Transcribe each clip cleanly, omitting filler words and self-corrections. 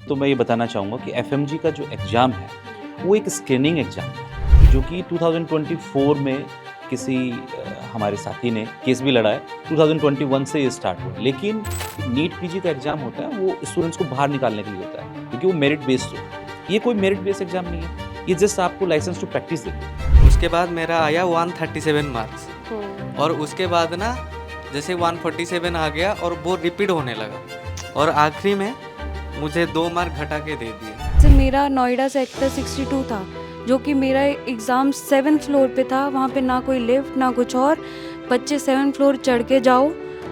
तो मैं ये बताना चाहूँगा कि एफएमजी का जो एग्ज़ाम है, वो एक स्क्रीनिंग एग्ज़ाम है, जो कि 2024 में किसी हमारे साथी ने केस भी लड़ा है। 2021 से ये स्टार्ट हुआ, लेकिन नीट पीजी का एग्ज़ाम होता है, वो स्टूडेंट्स को बाहर निकालने के लिए होता है, क्योंकि वो मेरिट बेस्ड होता है। ये कोई मेरिट बेस्ड एग्ज़ाम नहीं है, ये जस्ट आपको लाइसेंस टू प्रैक्टिस देता है। उसके बाद मेरा आया 137 मार्क्स और उसके बाद ना जैसे 147 आ गया और वो रिपीट होने लगा और आखिरी में मुझे 2 मार्क घटा के दे दिए। से मेरा नोएडा सेक्टर 62 था, जो कि मेरा एग्ज़ाम 7th फ्लोर पे था। वहाँ पे ना कोई लिफ्ट ना कुछ और, बच्चे 7th फ्लोर चढ़ के जाओ,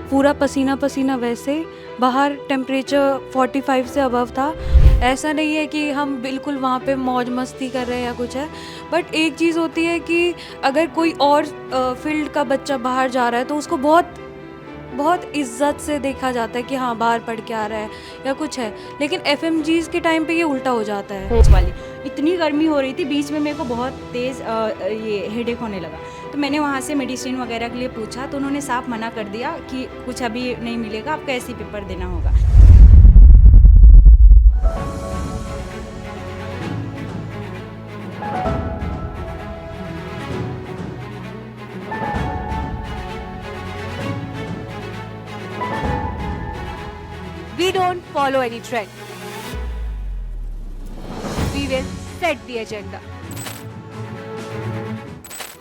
पूरा पसीना पसीना, वैसे बाहर टेम्परेचर 45 से अबव था। ऐसा नहीं है कि हम बिल्कुल वहाँ पे मौज मस्ती कर रहे हैं या कुछ है, बट एक चीज़ होती है कि अगर कोई और फील्ड का बच्चा बाहर जा रहा है तो उसको बहुत इज्जत से देखा जाता है कि हाँ बाहर पढ़ के आ रहा है या कुछ है, लेकिन एफएमजीज के टाइम पे ये उल्टा हो जाता है। वाली इतनी गर्मी हो रही थी, बीच में मेरे को बहुत तेज़ ये हेडेक होने लगा, तो मैंने वहाँ से मेडिसिन वगैरह के लिए पूछा तो उन्होंने साफ मना कर दिया कि कुछ अभी नहीं मिलेगा, आपको ऐसे ही पेपर देना होगा। We don't follow any trend. We will set the agenda.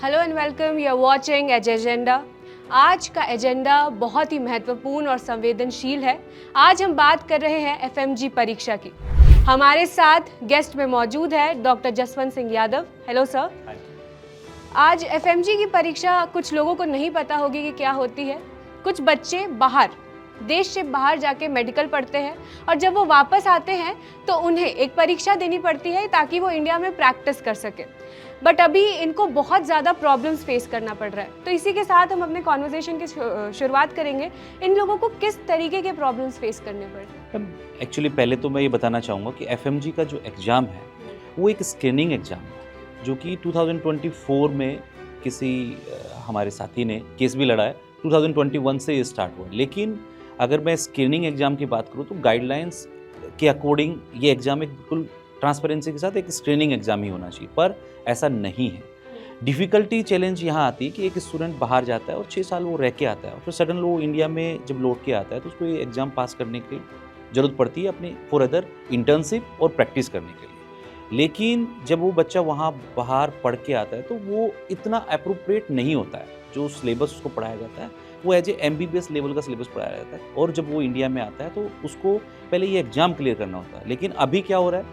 Hello and welcome. You are watching Edge Agenda. आज का एजेंडा बहुत ही महत्वपूर्ण और संवेदनशील है। आज हम बात कर रहे हैं एफएमजी परीक्षा की। हमारे साथ गेस्ट में मौजूद है doctor Jaswant Singh Yadav. Hello sir. आज एफएमजी की परीक्षा कुछ लोगों को नहीं पता होगी कि क्या होती है। कुछ बच्चे देश से बाहर जाके मेडिकल पढ़ते हैं और जब वो वापस आते हैं तो उन्हें एक परीक्षा देनी पड़ती है ताकि वो इंडिया में प्रैक्टिस कर सके, बट अभी इनको बहुत ज़्यादा प्रॉब्लम्स फेस करना पड़ रहा है। तो इसी के साथ हम अपने कॉन्वर्सेशन की शुरुआत करेंगे। इन लोगों को किस तरीके के प्रॉब्लम्स फेस करने पड़ रहे हैं? एक्चुअली पहले तो मैं ये बताना चाहूँगा कि एफएमजी का जो एग्ज़ाम है, वो एक स्क्रीनिंग एग्ज़ाम है, जो कि 2024 में किसी हमारे साथी ने केस भी लड़ा है। 2021 से ये स्टार्ट हुआ, लेकिन अगर मैं स्क्रीनिंग एग्ज़ाम की बात करूँ तो गाइडलाइंस के अकॉर्डिंग ये एग्ज़ाम एक बिल्कुल ट्रांसपेरेंसी के साथ एक स्क्रीनिंग एग्ज़ाम ही होना चाहिए, पर ऐसा नहीं है। डिफ़िकल्टी चैलेंज यहाँ आती है कि एक स्टूडेंट बाहर जाता है और 6 साल वो रह के आता है और फिर सडन वो इंडिया में जब लौट के आता है तो उसको ये एग्ज़ाम पास करने की ज़रूरत पड़ती है अपनी फॉर अदर इंटर्नशिप और प्रैक्टिस करने के लिए। लेकिन जब वो बच्चा वहाँ बाहर पढ़ के आता है तो वो इतना अप्रोप्रिएट नहीं होता है। जो सिलेबस उसको पढ़ाया जाता है वो एज ए MBBS लेवल का सिलेबस पढ़ाया जाता है, और जब वो इंडिया में आता है तो उसको पहले ये एग्ज़ाम क्लियर करना होता है। लेकिन अभी क्या हो रहा है,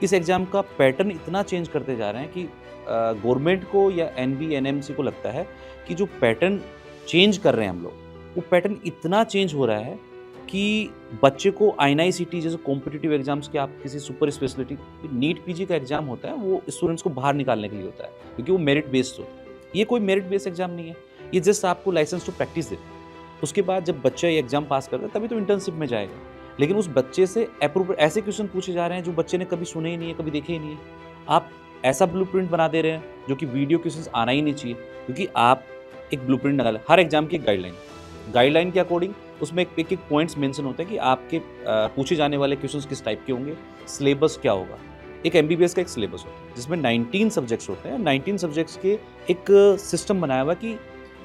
इस एग्ज़ाम का पैटर्न इतना चेंज करते जा रहे हैं कि गवर्नमेंट को या NMC को लगता है कि जो पैटर्न चेंज कर रहे हैं हम लोग, वो पैटर्न इतना चेंज हो रहा है कि बच्चे को INICT जैसे कॉम्पिटिटिव एग्जाम्स के, आप किसी सुपर स्पेशलिटी, नीट पीजी का एग्ज़ाम होता है, वो स्टूडेंट्स को बाहर निकालने के लिए होता है, क्योंकि वो मेरिट बेस्ड होता है। ये कोई मेरिट बेस्ड एग्ज़ाम नहीं है, ये जस्ट आपको लाइसेंस टू प्रैक्टिस देता है। उसके बाद जब बच्चा ये एग्ज़ाम पास करता है तभी तो इंटर्नशिप में जाएगा, लेकिन उस बच्चे से ऐसे क्वेश्चन पूछे जा रहे हैं जो बच्चे ने कभी सुने ही नहीं है, कभी देखे ही नहीं है। आप ऐसा ब्लूप्रिंट बना दे रहे हैं जो कि वीडियो क्वेश्चंस आना ही नहीं चाहिए, क्योंकि आप एक ब्लूप्रिंट निकालें। हर एग्जाम की गाइडलाइन के अकॉर्डिंग उसमें एक पॉइंट्स मेंशन होते हैं कि आपके पूछे जाने वाले क्वेश्चंस किस टाइप के होंगे, सिलेबस क्या होगा। एक MBBS का एक सिलेबस होता है जिसमें 19 सब्जेक्ट्स होते हैं। 19 सब्जेक्ट्स के एक सिस्टम बनाया हुआ कि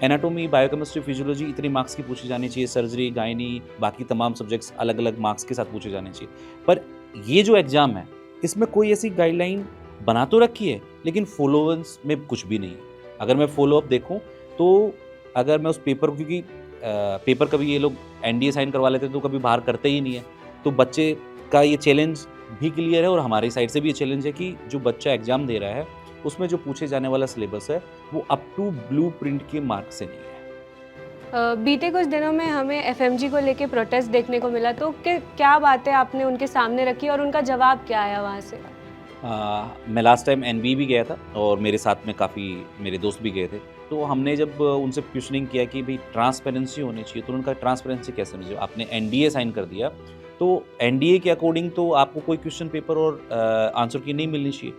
एनाटॉमी, बायोकेमिस्ट्री, फिजियोलॉजी इतने मार्क्स की पूछी जानी चाहिए, सर्जरी, गायनी, बाकी तमाम सब्जेक्ट्स अलग अलग मार्क्स के साथ पूछे जाने चाहिए। पर ये जो एग्ज़ाम है इसमें कोई ऐसी गाइडलाइन बना तो रखी है, लेकिन फॉलोअर्स में कुछ भी नहीं है। अगर मैं फॉलोअप देखूं तो अगर मैं उस पेपर, क्योंकि पेपर कभी ये लोग NDA साइन करवा लेते तो कभी बाहर करते ही नहीं है, तो बच्चे का ये चैलेंज भी क्लियर है और हमारी साइड से भी ये चैलेंज है कि जो बच्चा एग्ज़ाम दे रहा है उसमें जो पूछे जाने वाला सिलेबस है वो अप टू ब्लूप्रिंट के मार्क से नहीं है। बीते कुछ दिनों में हमें FMG को लेके प्रोटेस्ट देखने को मिला, तो क्या बातें आपने उनके सामने रखी और उनका जवाब क्या आया वहाँ से? मैं लास्ट टाइम NB भी गया था और मेरे साथ में काफ़ी मेरे दोस्त भी गए थे, तो हमने जब उनसे क्वेश्चनिंग किया कि भाई ट्रांसपेरेंसी होनी चाहिए, तो उनका ट्रांसपेरेंसी कैसे होनी चाहिए। आपने NDA साइन कर दिया तो NDA के अकॉर्डिंग तो आपको कोई क्वेश्चन पेपर और आंसर की नहीं मिलनी चाहिए।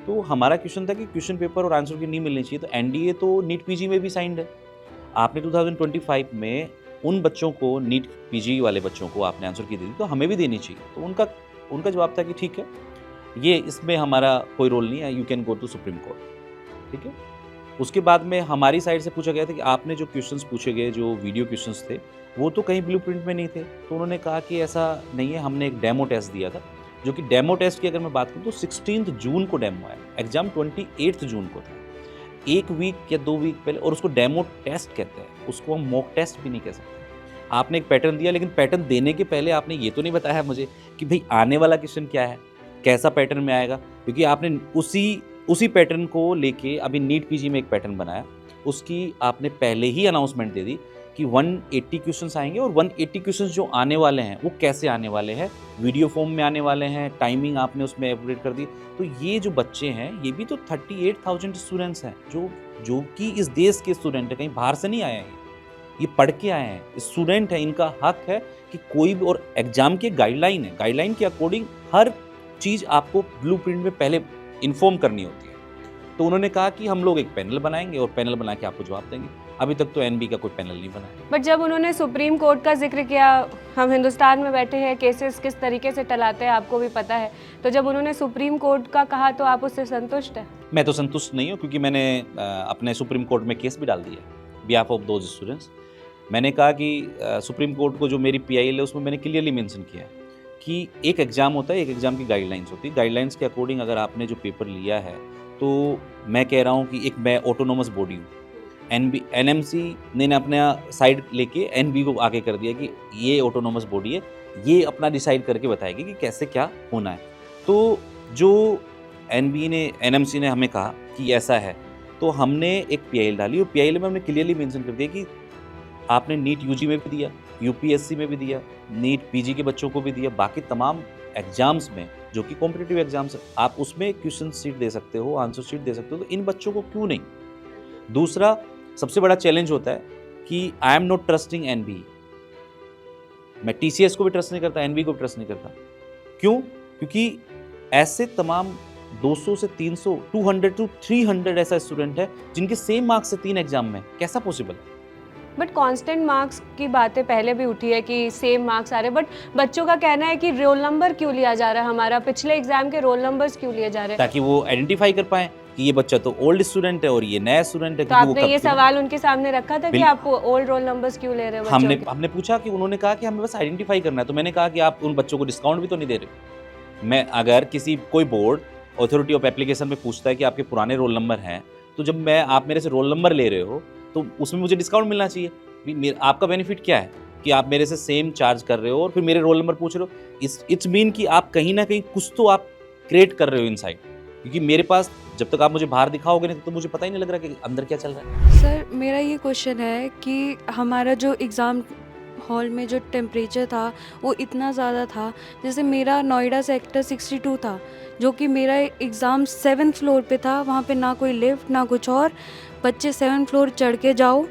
तो हमारा क्वेश्चन था कि क्वेश्चन पेपर और आंसर की नहीं मिलनी चाहिए, तो NDA तो नीट पीजी में भी साइंड है। आपने 2025 में उन बच्चों को, नीट पीजी वाले बच्चों को आपने आंसर की दी थी, तो हमें भी देनी चाहिए। तो उनका जवाब था कि ठीक है, ये इसमें हमारा कोई रोल नहीं है, you can go to supreme court. ठीक है। उसके बाद में हमारी साइड से पूछा गया था कि आपने जो क्वेश्चंस पूछे गए, जो वीडियो क्वेश्चंस थे, वो तो कहीं ब्लूप्रिंट में नहीं थे। तो उन्होंने कहा कि ऐसा नहीं है, हमने एक डेमो टेस्ट दिया था, जो कि डेमो टेस्ट की अगर मैं बात करूँ तो 16 जून को डेमो आया, एग्जाम 28 जून को था, 1 वीक या 2 वीक पहले, और उसको डेमो टेस्ट कहते हैं, उसको हम मॉक टेस्ट भी नहीं कह सकते। आपने एक पैटर्न दिया, लेकिन पैटर्न देने के पहले आपने ये तो नहीं बताया मुझे कि भाई आने वाला क्वेश्चन क्या है, कैसा पैटर्न में आएगा, क्योंकि आपने उसी पैटर्न को लेके अभी नीट पीजी में एक पैटर्न बनाया, उसकी आपने पहले ही अनाउंसमेंट दे दी कि 180 क्वेश्चंस आएंगे, और 180 क्वेश्चंस जो आने वाले हैं वो कैसे आने वाले हैं, वीडियो फॉर्म में आने वाले हैं, टाइमिंग आपने उसमें अपडेट कर दी। तो ये जो बच्चे हैं, ये भी तो 38,000 स्टूडेंट्स हैं जो कि इस देश के स्टूडेंट हैं, कहीं बाहर से नहीं आए हैं, ये पढ़ के आए हैं, स्टूडेंट हैं, इनका हक है कि कोई भी, और एग्जाम के गाइडलाइन है, गाइडलाइन के अकॉर्डिंग हर चीज़ आपको ब्लूप्रिंट में पहले इन्फॉर्म करनी होती है। तो उन्होंने कहा कि हम लोग एक पैनल बनाएंगे और पैनल बना के आपको जवाब देंगे। अभी तक तो एनबी का कोई पैनल नहीं बना है। बट जब उन्होंने सुप्रीम कोर्ट का जिक्र किया, हम हिंदुस्तान में बैठे हैं, केसेस किस तरीके से टलाते हैं आपको भी पता है, तो जब उन्होंने सुप्रीम कोर्ट का कहा तो आप उससे संतुष्ट हैं? मैं तो संतुष्ट नहीं हूँ, क्योंकि मैंने अपने सुप्रीम कोर्ट में केस भी डाल दिया बिहाफ ऑफ दोज स्टूडेंट्स। मैंने कहा कि सुप्रीम कोर्ट को जो मेरी PIL है उसमें मैंने क्लियरली मेंशन किया है कि एक एग्ज़ाम होता है, एक एग्ज़ाम की गाइडलाइंस होती है, गाइडलाइंस के अकॉर्डिंग अगर आपने जो पेपर लिया है, तो मैं कह रहा हूँ कि एक मैं ऑटोनोमस बॉडी हूँ, NMC ने अपना साइड लेके NB को आगे कर दिया कि ये ऑटोनोमस बॉडी है, ये अपना डिसाइड करके बताएगी कि कैसे क्या होना है। तो जो NMC ने हमें कहा कि ऐसा है, तो हमने एक PIL डाली, और PIL में हमने क्लियरली मेंशन कर दिया कि आपने नीट UG में भी दिया, UPSC में भी दिया, नीट PG के बच्चों को भी दिया, बाकी तमाम एग्जाम्स में जो कि कॉम्पिटिटिव एग्जाम्स आप उसमें क्वेश्चन शीट दे सकते हो, आंसर शीट दे सकते हो, तो इन बच्चों को क्यों नहीं? दूसरा सबसे बड़ा चैलेंज होता है कि I am not trusting NB, मैं TCS को भी ट्रस्ट नहीं करता, NB को भी ट्रस्ट नहीं करता। क्यों? क्योंकि ऐसे तमाम 200 से 300, 200 to 300 ऐसा स्टूडेंट है जिनके सेम मार्क्स से 3 एग्जाम में, कैसा पॉसिबल है? बट कांस्टेंट मार्क्स की बातें पहले भी उठी है कि सेम मार्क्स आ रहे हैं, बट बच्चों का कहना है कि रोल नंबर क्यों लिया जा रहा है, हमारा पिछले एग्जाम के रोल नंबर्स क्यों लिए जा रहे हैं, ताकि वो आइडेंटिफाई कर पाएं कि ये बच्चा तो ओल्ड स्टूडेंट है और ये नया स्टूडेंट है। तो आपने ये सवाल उनके सामने रखा था कि आप ओल्ड रोल नंबर्स क्यों ले रहे हो? हमने पूछा कि उन्होंने कहा कि हमें बस आइडेंटिफाई करना है, तो मैंने कहा कि आप उन बच्चों को डिस्काउंट भी तो नहीं दे रहे। मैं अगर कोई बोर्ड अथॉरिटी ऑफ एप्लीकेशन में पूछता है कि आपके पुराने रोल नंबर हैं, तो जब आप मेरे से रोल नंबर ले रहे हो तो उसमें मुझे डिस्काउंट मिलना चाहिए। आपका बेनिफिट क्या है कि आप मेरे से सेम चार्ज कर रहे हो और फिर मेरे रोल नंबर पूछ रहे हो? इट्स मीन कि आप कहीं ना कहीं कुछ तो आप क्रिएट कर रहे हो इनसाइड, क्योंकि मेरे पास जब तक आप मुझे बाहर दिखाओगे नहीं तो मुझे पता ही नहीं लग रहा कि अंदर क्या चल रहा है। सर मेरा ये क्वेश्चन है कि हमारा जो एग्ज़ाम हॉल में जो टेम्परेचर था वो इतना ज़्यादा था, जैसे मेरा नोएडा सेक्टर 62 था, जो कि मेरा एग्ज़ाम 7th फ्लोर पे था, वहाँ पे ना कोई लिफ्ट ना कुछ, और बच्चे 7th फ्लोर चढ़ के जाओ,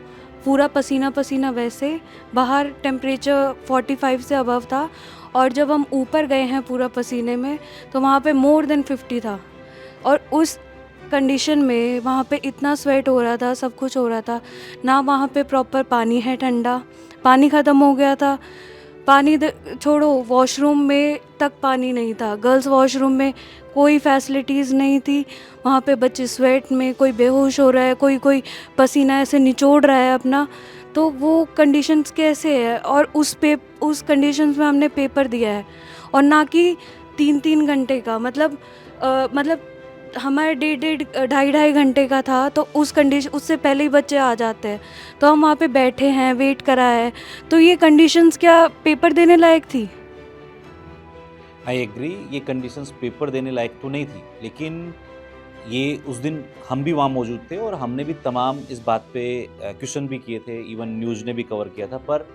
पूरा पसीना पसीना, वैसे बाहर टेम्परेचर 45 से अबव था, और जब हम ऊपर गए हैं पूरा पसीने में तो वहाँ पे मोर देन 50 था, और उस कंडीशन में वहाँ पे इतना स्वेट हो रहा था, सब कुछ हो रहा था, ना वहाँ पे प्रॉपर पानी है, ठंडा पानी ख़त्म हो गया था, पानी छोड़ो वॉशरूम में तक पानी नहीं था, गर्ल्स वॉशरूम में कोई फैसिलिटीज़ नहीं थी, वहाँ पे बच्चे स्वेट में, कोई बेहोश हो रहा है, कोई पसीना ऐसे निचोड़ रहा है अपना, तो वो कंडीशंस कैसे है? और उस कंडीशंस में हमने पेपर दिया है, और ना कि 3-3 घंटे का, मतलब हमारे 1.5 घंटे का था, तो उससे पहले ही बच्चे आ जाते हैं, तो हम वहाँ पे बैठे हैं, वेट करा है, तो ये कंडीशंस क्या पेपर देने लायक थी? आई एग्री, ये कंडीशंस पेपर देने लायक तो नहीं थी, लेकिन ये उस दिन हम भी वहाँ मौजूद थे और हमने भी तमाम इस बात पे क्वेश्चन भी किए थे, इवन न्यूज़ ने भी कवर किया था, पर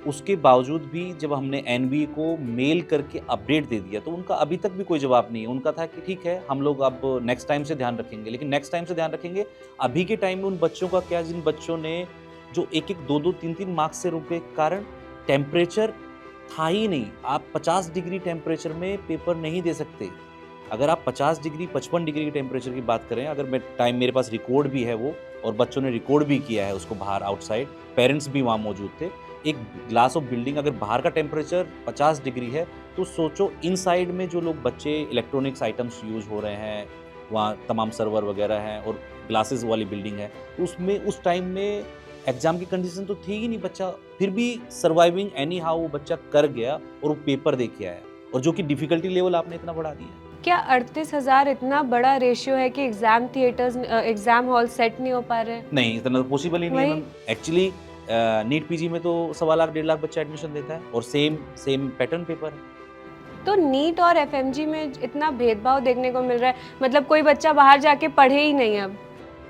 उसके बावजूद भी जब हमने NB को मेल करके अपडेट दे दिया तो उनका अभी तक भी कोई जवाब नहीं है। उनका था कि ठीक है, हम लोग अब नेक्स्ट टाइम से ध्यान रखेंगे, लेकिन नेक्स्ट टाइम से ध्यान रखेंगे, अभी के टाइम में उन बच्चों का क्या, जिन बच्चों ने जो 1-1, 2-2, 3-3 मार्क्स से रुके कारण टेम्परेचर था ही नहीं। आप 50 डिग्री टेम्परेचर में पेपर नहीं दे सकते। अगर आप 50 डिग्री 55 डिग्री के टेम्परेचर की बात करें, अगर मेरे पास रिकॉर्ड भी है वो, और बच्चों ने रिकॉर्ड भी किया है उसको बाहर आउटसाइड, पेरेंट्स भी वहाँ मौजूद थे, एक ग्लास ऑफ बिल्डिंग अगर बाहर का टेम्परेचर 50 डिग्री है तो सोचो इनसाइड में जो लोग बच्चे इलेक्ट्रॉनिक्स आइटम्स यूज़ हो रहे हैं, वहाँ तमाम सर्वर वगैरह हैं और ग्लासेस वाली बिल्डिंग है, तो उसमें उस टाइम में एग्ज़ाम की कंडीशन तो थी ही नहीं, बच्चा फिर भी सर्वाइविंग एनी हाउ वो बच्चा कर गया और वो पेपर दे के आया, और जो कि डिफ़िकल्टी लेवल आपने इतना बढ़ा दिया। क्या 38,000 इतना बड़ा रेशियो है कि exam theatres exam hall set नहीं हो पा रहे हैं? नहीं, इतना तो पॉसिबल ही नहीं है वही। मैम। एक्चुअली नीट पीजी में तो 1.25 लाख 1.5 लाख बच्चा एडमिशन देता है और सेम पैटर्न पेपर है। तो नीट और एफएमजी में इतना भेदभाव देखने को मिल रहा है, मतलब कोई बच्चा बाहर जाके पढ़े ही नहीं अब।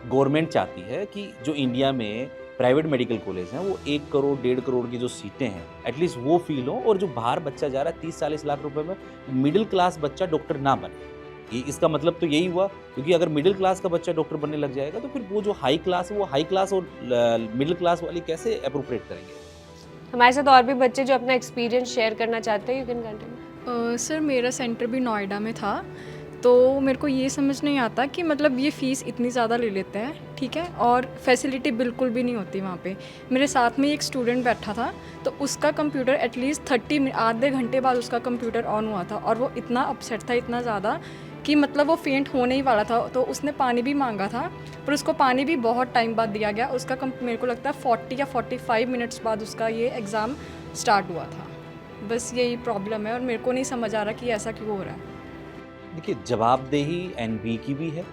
गवर्नमेंट चाहती है कि जो इंडिया में प्राइवेट मेडिकल कॉलेज हैं वो 1 करोड़ 1.5 करोड़ की जो सीटें हैं एटलीस्ट वो फील हो, और जो बाहर बच्चा जा रहा है 30-40 लाख रुपए में, मिडिल क्लास बच्चा डॉक्टर ना बने। ये इसका मतलब तो यही हुआ, क्योंकि अगर मिडिल क्लास का बच्चा डॉक्टर बनने लग जाएगा तो फिर वो जो हाई क्लास है वो हाई क्लास और मिडिल क्लास वाली कैसे अप्रोप्रिएट करेंगे। हमारे साथ और भी बच्चे जो अपना एक्सपीरियंस शेयर करना चाहते हैं, यू कैन कंटिन्यू। सर मेरा सेंटर भी नोएडा में था, तो मेरे को ये समझ नहीं आता कि मतलब ये फ़ीस इतनी ज़्यादा ले लेते हैं, ठीक है, और फैसिलिटी बिल्कुल भी नहीं होती वहाँ पे। मेरे साथ में एक स्टूडेंट बैठा था, तो उसका कंप्यूटर एटलीस्ट 30 आधे घंटे बाद उसका कंप्यूटर ऑन हुआ था, और वो इतना अपसेट था, इतना ज़्यादा कि मतलब वो फेंट होने ही वाला था। तो उसने पानी भी मांगा था, पर उसको पानी भी बहुत टाइम बाद दिया गया। उसका मेरे को लगता है 40 या 45 मिनट्स बाद उसका ये एग्ज़ाम स्टार्ट हुआ था। बस यही प्रॉब्लम है, और मेरे को नहीं समझ आ रहा कि ऐसा क्यों हो रहा है। देखिए, जवाबदेही एनबी की भी है,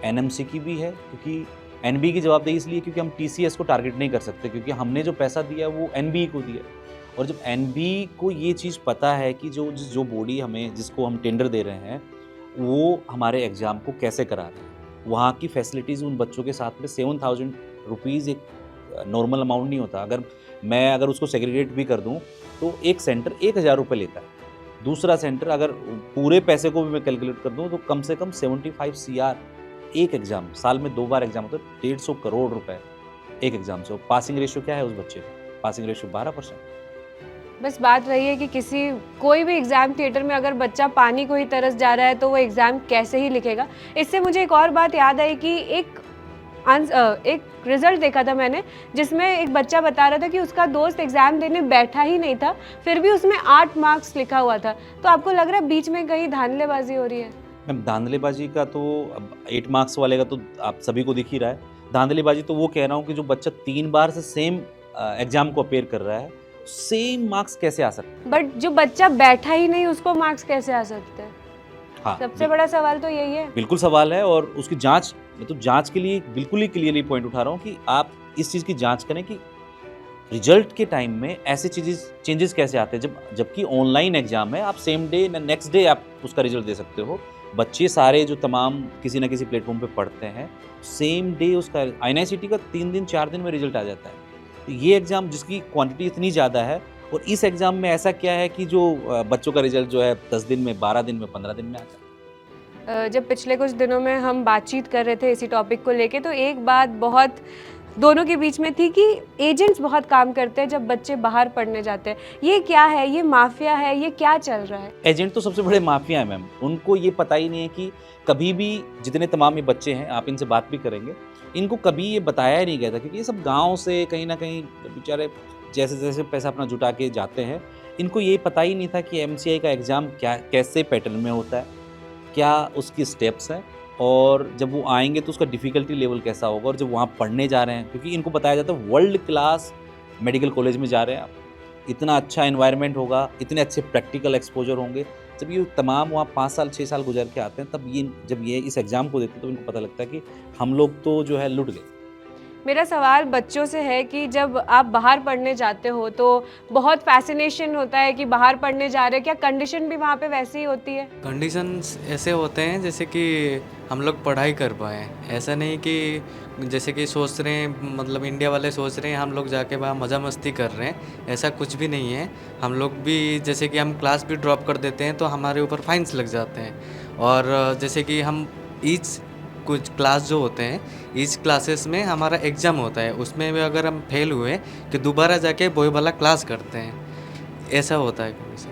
एनएमसी की भी है, क्योंकि एनबी की जवाबदेही इसलिए क्योंकि हम टीसीएस को टारगेट नहीं कर सकते, क्योंकि हमने जो पैसा दिया वो एनबी को दिया, और जब एनबी को ये चीज़ पता है कि जो बॉडी हमें जिसको हम टेंडर दे रहे हैं वो हमारे एग्ज़ाम को कैसे करा रहे हैं, वहाँ की फैसिलिटीज़ उन बच्चों के साथ में 7,000 रुपीज़ एक नॉर्मल अमाउंट नहीं होता। अगर उसको सेग्रीगेट भी कर दूँ तो एक सेंटर 1,000 रुपये लेता है, दूसरा सेंटर अगर पूरे पैसे को भी मैं कैलकुलेट कर दूँ तो कम से कम 75 CR एक एग्ज़ाम, साल में 2 बार एग्ज़ाम होता है, 150 करोड़ रुपए एक एग्ज़ाम से। पासिंग रेशियो क्या है उस बच्चे का? Passing ratio 12%। बस बात वही है कि कोई भी एग्ज़ाम थिएटर में अगर बच्चा पानी को ही तरस जा रहा है तो वो एग्ज़ाम कैसे ही लिखेगा। इससे मुझे एक और बात याद आई कि एक रिज़ल्ट देखा था मैंने, जिसमें एक बच्चा बता रहा था कि उसका दोस्त एग्ज़ाम देने बैठा ही नहीं था, फिर भी उसमें 8 मार्क्स लिखा हुआ था। तो आपको लग रहा है बीच में कहीं धांधलेबाजी हो रही है? मैम, धांधलेबाजी का तो अब 8 मार्क्स वाले का तो आप सभी को दिख ही रहा है। धांधलेबाजी तो वो कह रहा हूँ कि जो बच्चा 3 बार से सेम एग्ज़ाम को अपेयर कर रहा है, सेम मार्क्स कैसे आ सकते हैं? बट जो बच्चा बैठा ही नहीं उसको मार्क्स कैसे आ सकते हैं? हाँ, सबसे बड़ा सवाल तो यही है। बिल्कुल सवाल है, और उसकी जांच, मैं तो जांच के लिए बिल्कुल ही क्लियरली पॉइंट उठा रहा हूँ कि आप इस चीज़ की जांच करें कि रिजल्ट के टाइम में ऐसे चेंजेस कैसे आते हैं, जबकि ऑनलाइन एग्जाम है, आप सेम डे नेक्स्ट डे आप उसका रिजल्ट दे सकते हो। बच्चे सारे जो तमाम किसी ना किसी प्लेटफॉर्म पे पढ़ते हैं, सेम डे उसका INICET का 3 दिन 4 दिन में रिजल्ट आ जाता है। तो ये एग्ज़ाम जिसकी क्वांटिटी इतनी ज़्यादा है, और इस एग्ज़ाम में ऐसा क्या है कि जो बच्चों का रिजल्ट जो है 10 दिन में, 12 दिन में, 15 दिन में आता है। जब पिछले कुछ दिनों में हम बातचीत कर रहे थे इसी टॉपिक को लेके, तो एक बात बहुत दोनों के बीच में थी कि एजेंट्स बहुत काम करते हैं जब बच्चे बाहर पढ़ने जाते हैं। ये क्या है? ये माफिया है? ये क्या चल रहा है? एजेंट तो सबसे बड़े माफिया हैं मैम। उनको ये पता ही नहीं है कि कभी भी जितने तमाम ये बच्चे हैं, आप इनसे बात भी करेंगे, इनको कभी ये बताया ही नहीं गया था, क्योंकि ये सब गाँव से कहीं ना कहीं बेचारे जैसे जैसे पैसा अपना जुटा के जाते हैं, इनको ये पता ही नहीं था कि MCI का एग्ज़ाम क्या, कैसे पैटर्न में होता है, क्या उसकी स्टेप्स हैं, और जब वो आएंगे तो उसका डिफ़िकल्टी लेवल कैसा होगा, और जब वहाँ पढ़ने जा रहे हैं, क्योंकि इनको बताया जाता है वर्ल्ड क्लास मेडिकल कॉलेज में जा रहे हैं आप, इतना अच्छा एनवायरनमेंट होगा, इतने अच्छे प्रैक्टिकल एक्सपोजर होंगे। जब ये तमाम वहाँ 5 साल 6 साल गुजर के आते हैं, तब जब ये इस एग्ज़ाम को देते हैं तो इनको पता लगता है कि हम लोग तो जो है लुट गए। मेरा सवाल बच्चों से है कि जब आप बाहर पढ़ने जाते हो तो बहुत फैसिनेशन होता है कि बाहर पढ़ने जा रहे हैं, क्या कंडीशन भी वहाँ पे वैसी ही होती है? कंडीशंस ऐसे होते हैं जैसे कि हम लोग पढ़ाई कर पाएँ। ऐसा नहीं कि जैसे कि सोच रहे हैं, मतलब इंडिया वाले सोच रहे हैं हम लोग जाके वहाँ मज़ा मस्ती कर रहे हैं, ऐसा कुछ भी नहीं है। हम लोग भी जैसे कि हम क्लास भी ड्रॉप कर देते हैं तो हमारे ऊपर फाइन्स लग जाते हैं। और जैसे कि हम कुछ क्लास जो होते हैं, इस क्लासेस में हमारा एग्ज़ाम होता है, उसमें भी अगर हम फेल हुए कि दोबारा जाके वही वाला क्लास करते हैं, ऐसा होता है कभी से।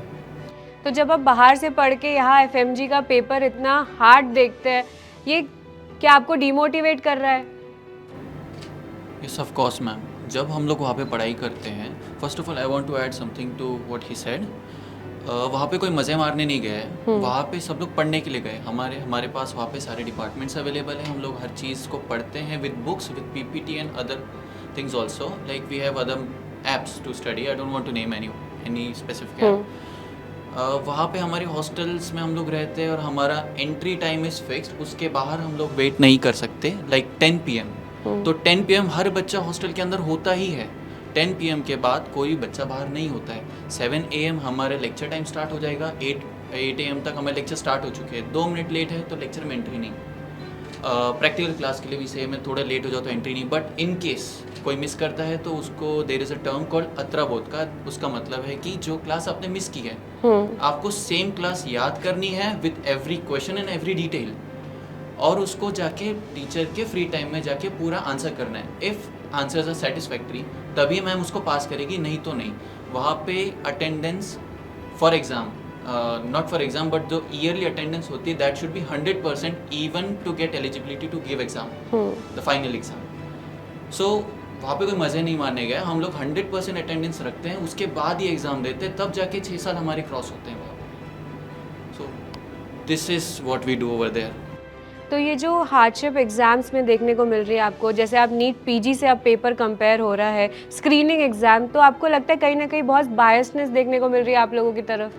तो जब आप बाहर से पढ़ के यहाँ FMG का पेपर इतना हार्ड देखते हैं, ये क्या आपको डिमोटिवेट कर रहा है? Yes of course ma'am. जब हम लोग वहाँ पे पढ़ाई करते हैं, first of all I want to add something to what he said. वहाँ पे कोई मज़े मारने नहीं गए, वहाँ पे सब लोग पढ़ने के लिए गए। हमारे पास वहाँ पे सारे डिपार्टमेंट्स अवेलेबल हैं, हम लोग हर चीज़ को पढ़ते हैं with books, with PPT and other things also, like we have other apps to study. I don't want to name any specific app. वहाँ पे हमारे हॉस्टल्स में हम लोग रहते हैं और हमारा एंट्री टाइम इज़ फिक्स्ड, उसके बाहर हम लोग वेट नहीं कर सकते, लाइक 10 PM। तो 10 PM हर बच्चा हॉस्टल के अंदर होता ही है। 10 PM के बाद कोई बच्चा बाहर नहीं होता है। 7 AM हमारे लेक्चर टाइम स्टार्ट हो जाएगा, 8 AM तक हमारे लेक्चर स्टार्ट हो चुके हैं। 2 मिनट लेट है तो लेक्चर में एंट्री नहीं। प्रैक्टिकल क्लास के लिए भी सेम है, थोड़ा लेट हो जाओ तो एंट्री नहीं। बट इन केस कोई मिस करता है तो उसको there is a term called अत्राबोध का। उसका मतलब है कि जो क्लास आपने मिस की है, आपको सेम क्लास याद करनी है with every question and every detail, और उसको जाके टीचर के फ्री टाइम में जाके पूरा आंसर करना है। इफ़ आंसर्स आर सेटिस्फैक्ट्री तभी मैम उसको पास करेगी, नहीं तो नहीं। वहाँ पे attendance for exam, not for exam but जो ईयरली अटेंडेंस होती है that should be 100% even to get eligibility to give exam, the final exam. So वहाँ पे कोई मज़े नहीं मारने गए, हम लोग 100% अटेंडेंस रखते हैं, उसके बाद ही एग्ज़ाम देते हैं, तब जाके 6 साल हमारे क्रॉस होते हैं वहाँ पे। So this is what we do over there. तो ये जो हार्डशिप एग्ज़ाम्स में देखने को मिल रही है आपको, जैसे आप नीट पीजी से अब पेपर कंपेयर हो रहा है, स्क्रीनिंग एग्ज़ाम, तो आपको लगता है कहीं ना कहीं बहुत बायसनेस देखने को मिल रही है आप लोगों की तरफ?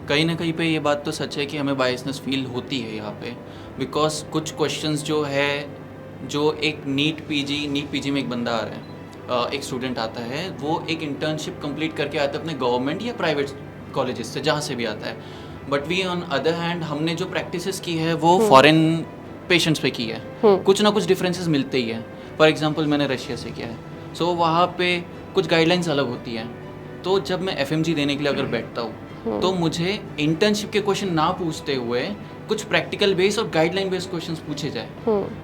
कहीं ना कहीं पे ये बात तो सच है कि हमें बायसनेस फील होती है यहाँ पे, बिकॉज कुछ क्वेश्चंस जो है, जो एक नीट पीजी में एक बंदा आ रहा है, एक स्टूडेंट आता है, वो एक इंटर्नशिप कंप्लीट करके आता है अपने गवर्नमेंट या प्राइवेट कॉलेजेस से, जहाँ से भी आता है। But we on other hand हमने जो प्रैक्टिसेस की है वो फॉरेन पेशेंट्स पे की है, कुछ ना कुछ डिफरेंसेस मिलते ही है। फॉर एग्जांपल मैंने रशिया से किया है, सो वहाँ पे कुछ गाइडलाइंस अलग होती हैं। तो जब मैं एफएमजी देने के लिए अगर बैठता हूँ तो मुझे इंटर्नशिप के क्वेश्चन ना पूछते हुए कुछ प्रैक्टिकल बेस और गाइडलाइन बेस्ड क्वेश्चंस पूछे जाए,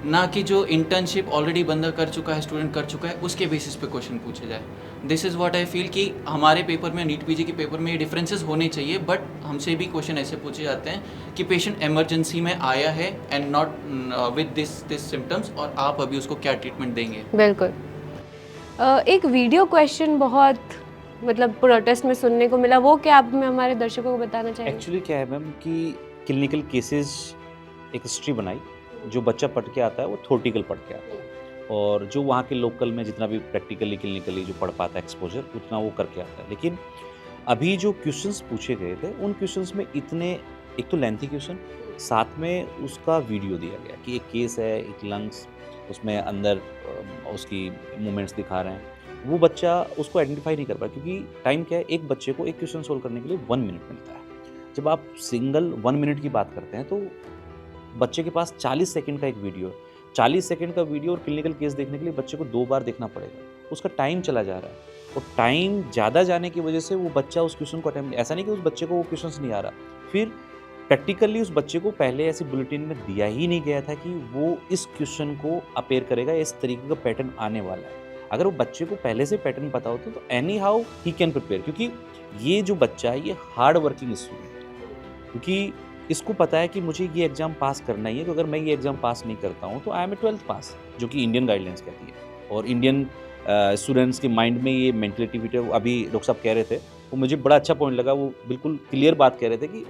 ना कि जो इंटर्नशिप ऑलरेडी बंदा कर चुका है, स्टूडेंट कर चुका है, उसके बेसिस पे क्वेश्चन पूछे जाए। This is what I feel कि हमारे पेपर में, नीट पीजी के पेपर में ये डिफरेंसेस होने चाहिए, बट हमसे भी क्वेश्चन ऐसे पूछे जाते हैं कि पेशेंट इमरजेंसी में आया है and not with this symptoms, और आप अभी उसको क्या ट्रीटमेंट देंगे। बिल्कुल। एक वीडियो क्वेश्चन बहुत मतलब प्रोटेस्ट में सुनने को मिला, वो क्या आप में हमारे दर्शकों को बताना चाहेंगे? एक्चुअली क्या है मैम कि क्लिनिकल केसेस एक हिस्ट्री बनाई, जो बच्चा पढ़ के आता है वो थ्योरेटिकल पढ़ के आता है, और जो वहाँ के लोकल में जितना भी प्रैक्टिकली क्लिनिकली जो पढ़ पाता है एक्सपोजर, उतना वो करके आता है। लेकिन अभी जो क्वेश्चंस पूछे गए थे उन क्वेश्चंस में इतने, एक तो लेंथी क्वेश्चन, साथ में उसका वीडियो दिया गया कि एक केस है, एक लंग्स, उसमें अंदर उसकी मूवमेंट्स दिखा रहे हैं, वो बच्चा उसको आइडेंटिफाई नहीं कर पाया, क्योंकि टाइम क्या है, एक बच्चे को एक क्वेश्चन सोल्व करने के लिए 1 मिनट मिलता है। जब आप सिंगल 1 मिनट की बात करते हैं तो बच्चे के पास 40 सेकंड का एक वीडियो है, 40 सेकंड का वीडियो और क्लिनिकल केस देखने के लिए बच्चे को 2 बार देखना पड़ेगा, उसका टाइम चला जा रहा है, और टाइम ज़्यादा जाने की वजह से वो बच्चा उस क्वेश्चन को अटेम्प्ट, ऐसा नहीं कि उस बच्चे को वो क्वेश्चन नहीं आ रहा, फिर प्रैक्टिकली उस बच्चे को पहले ऐसी बुलेटिन में दिया ही नहीं गया था कि वो इस क्वेश्चन को अपेयर करेगा, इस तरीके का पैटर्न आने वाला है। अगर वो बच्चे को पहले से पैटर्न पता होता तो any how he can prepare, क्योंकि ये जो बच्चा है ये हार्ड वर्किंग स्टूडेंट है, क्योंकि इसको पता है कि मुझे ये एग्ज़ाम पास करना ही है, तो अगर मैं ये एग्ज़ाम पास नहीं करता हूँ तो आई एम ए 12th पास, जो कि इंडियन गाइडलाइंस कहती है। और इंडियन स्टूडेंट्स के माइंड में ये मेंटलिटी फिट है। अभी डॉक्टर साहब कह रहे थे, वो मुझे बड़ा अच्छा पॉइंट लगा, वो बिल्कुल क्लियर बात कह रहे थे कि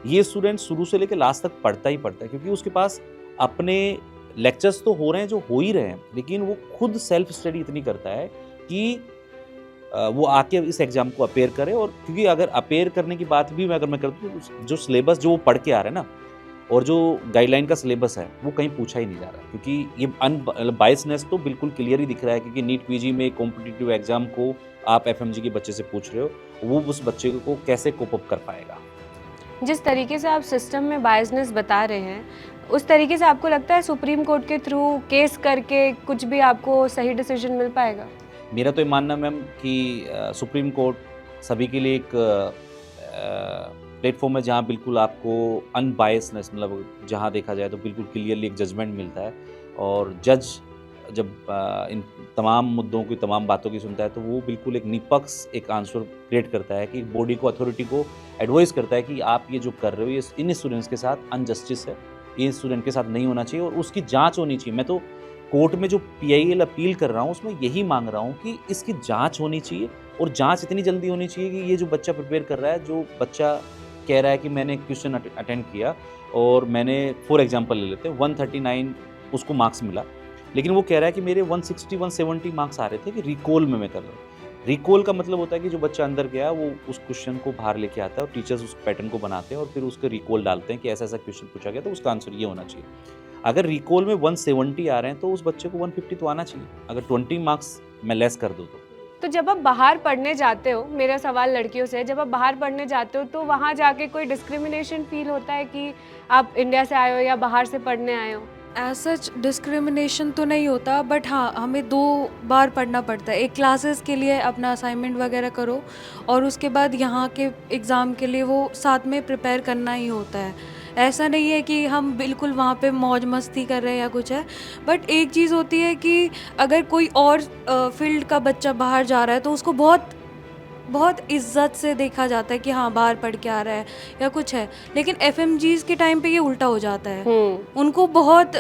ये स्टूडेंट शुरू से लेकर लास्ट तक पढ़ता ही पढ़ता है, क्योंकि उसके पास अपने लेक्चर्स तो हो रहे हैं जो हो ही रहे हैं, लेकिन वो खुद सेल्फ स्टडी इतनी करता है कि वो आके इस एग्ज़ाम को अपेयर करे। और क्योंकि अगर अपेयर करने की बात भी अगर मैं करता हूँ तो जो सिलेबस जो वो पढ़ के आ रहा है ना, और जो गाइडलाइन का सिलेबस है वो कहीं पूछा ही नहीं जा रहा, क्योंकि ये बायसनेस तो बिल्कुल क्लियर ही दिख रहा है, क्योंकि नीट पीजी में कॉम्पिटिटिव एग्ज़ाम को आप एफएमजी के बच्चे से पूछ रहे हो, वो उस बच्चे को कैसे कोप अप कर पाएगा। जिस तरीके से आप सिस्टम में बायसनेस बता रहे हैं, उस तरीके से आपको लगता है सुप्रीम कोर्ट के थ्रू केस करके कुछ भी आपको सही डिसीजन मिल पाएगा? मेरा तो ये मानना मैम कि सुप्रीम कोर्ट सभी के लिए एक प्लेटफॉर्म है जहाँ बिल्कुल आपको अनबायसनेस, मतलब जहाँ देखा जाए तो बिल्कुल क्लियरली एक जजमेंट मिलता है, और जज जब इन तमाम मुद्दों की, तमाम बातों की सुनता है तो वो बिल्कुल एक निष्पक्ष एक आंसर क्रिएट करता है, कि बॉडी को, अथॉरिटी को एडवाइस करता है कि आप ये जो कर रहे हो ये इन स्टूडेंट्स के साथ अनजस्टिस है, ये स्टूडेंट के साथ नहीं होना चाहिए और उसकी जांच होनी चाहिए। मैं तो कोर्ट में जो PIL अपील कर रहा हूँ उसमें यही मांग रहा हूँ कि इसकी जांच होनी चाहिए, और जांच इतनी जल्दी होनी चाहिए कि ये जो बच्चा प्रिपेयर कर रहा है, जो बच्चा कह रहा है कि मैंने क्वेश्चन अटेंड किया और मैंने फॉर एग्जांपल ले लेते हैं 139 उसको मार्क्स मिला, लेकिन वो कह रहा है कि मेरे 160 170 मार्क्स आ रहे थे कि रिकॉल में मैं कर रहा हूँ। रिकॉल का मतलब होता है कि जो बच्चा अंदर गया वो उस क्वेश्चन को बाहर लेके आता है और टीचर्स उस पैटर्न को बनाते हैं और फिर उसके रिकॉल डालते हैं कि ऐसा ऐसा क्वेश्चन पूछा गया तो उसका आंसर ये होना चाहिए। अगर रिकॉल में 170 आ रहे हैं तो उस बच्चे को 150 तो आना चाहिए, अगर 20 मार्क्स मैं लेस कर दूँ तो जब आप बाहर पढ़ने जाते हो, मेरा सवाल लड़कियों से है, जब आप बाहर पढ़ने जाते हो तो वहाँ जाके कोई डिस्क्रिमिनेशन फील होता है कि आप इंडिया से आए हो या बाहर से पढ़ने आए हो? एज सच डिस्क्रिमिनेशन तो नहीं होता, बट हाँ हमें 2 बार पढ़ना पड़ता है। एक क्लासेस के लिए अपना असाइनमेंट वगैरह करो और उसके बाद यहाँ के एग्ज़ाम के लिए वो साथ में प्रिपेयर करना ही होता है। ऐसा नहीं है कि हम बिल्कुल वहाँ पे मौज मस्ती कर रहे हैं या कुछ है, बट एक चीज़ होती है कि अगर कोई और फील्ड का बच्चा बाहर जा रहा है तो उसको बहुत इज्जत से देखा जाता है कि हाँ बाहर पढ़ के आ रहा है या कुछ है। लेकिन एफएमजीज के टाइम पे ये उल्टा हो जाता है, उनको बहुत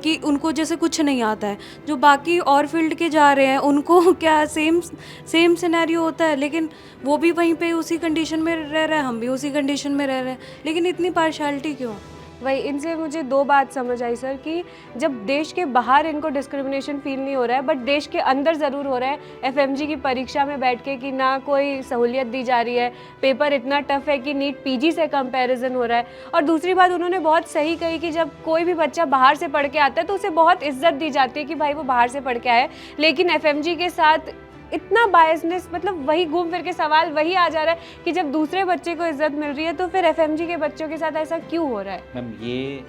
कि उनको जैसे कुछ नहीं आता है। जो बाकी और फील्ड के जा रहे हैं उनको क्या सेम सिनेरियो होता है, लेकिन वो भी वहीं पे उसी कंडीशन में रह रहे हैं, हम भी उसी कंडीशन में रह रहे हैं, लेकिन इतनी पार्शियलिटी क्यों? वही, इनसे मुझे 2 बात समझ आई सर कि जब देश के बाहर इनको डिस्क्रिमिनेशन फील नहीं हो रहा है बट देश के अंदर ज़रूर हो रहा है एफएमजी की परीक्षा में बैठ के कि ना कोई सहूलियत दी जा रही है, पेपर इतना टफ है कि नीट पीजी से कंपैरिजन हो रहा है। और दूसरी बात उन्होंने बहुत सही कही कि जब कोई भी बच्चा बाहर से पढ़ के आता है तो उसे बहुत इज्जत दी जाती है कि भाई वो बाहर से पढ़ के आया है, लेकिन एफएमजी के साथ इतना बायसनेस, मतलब वही घूम फिर के सवाल वही आ जा रहा है कि जब दूसरे बच्चे को इज्जत मिल रही है तो फिर एफएमजी के बच्चों के साथ ऐसा क्यों हो रहा है? मैम ये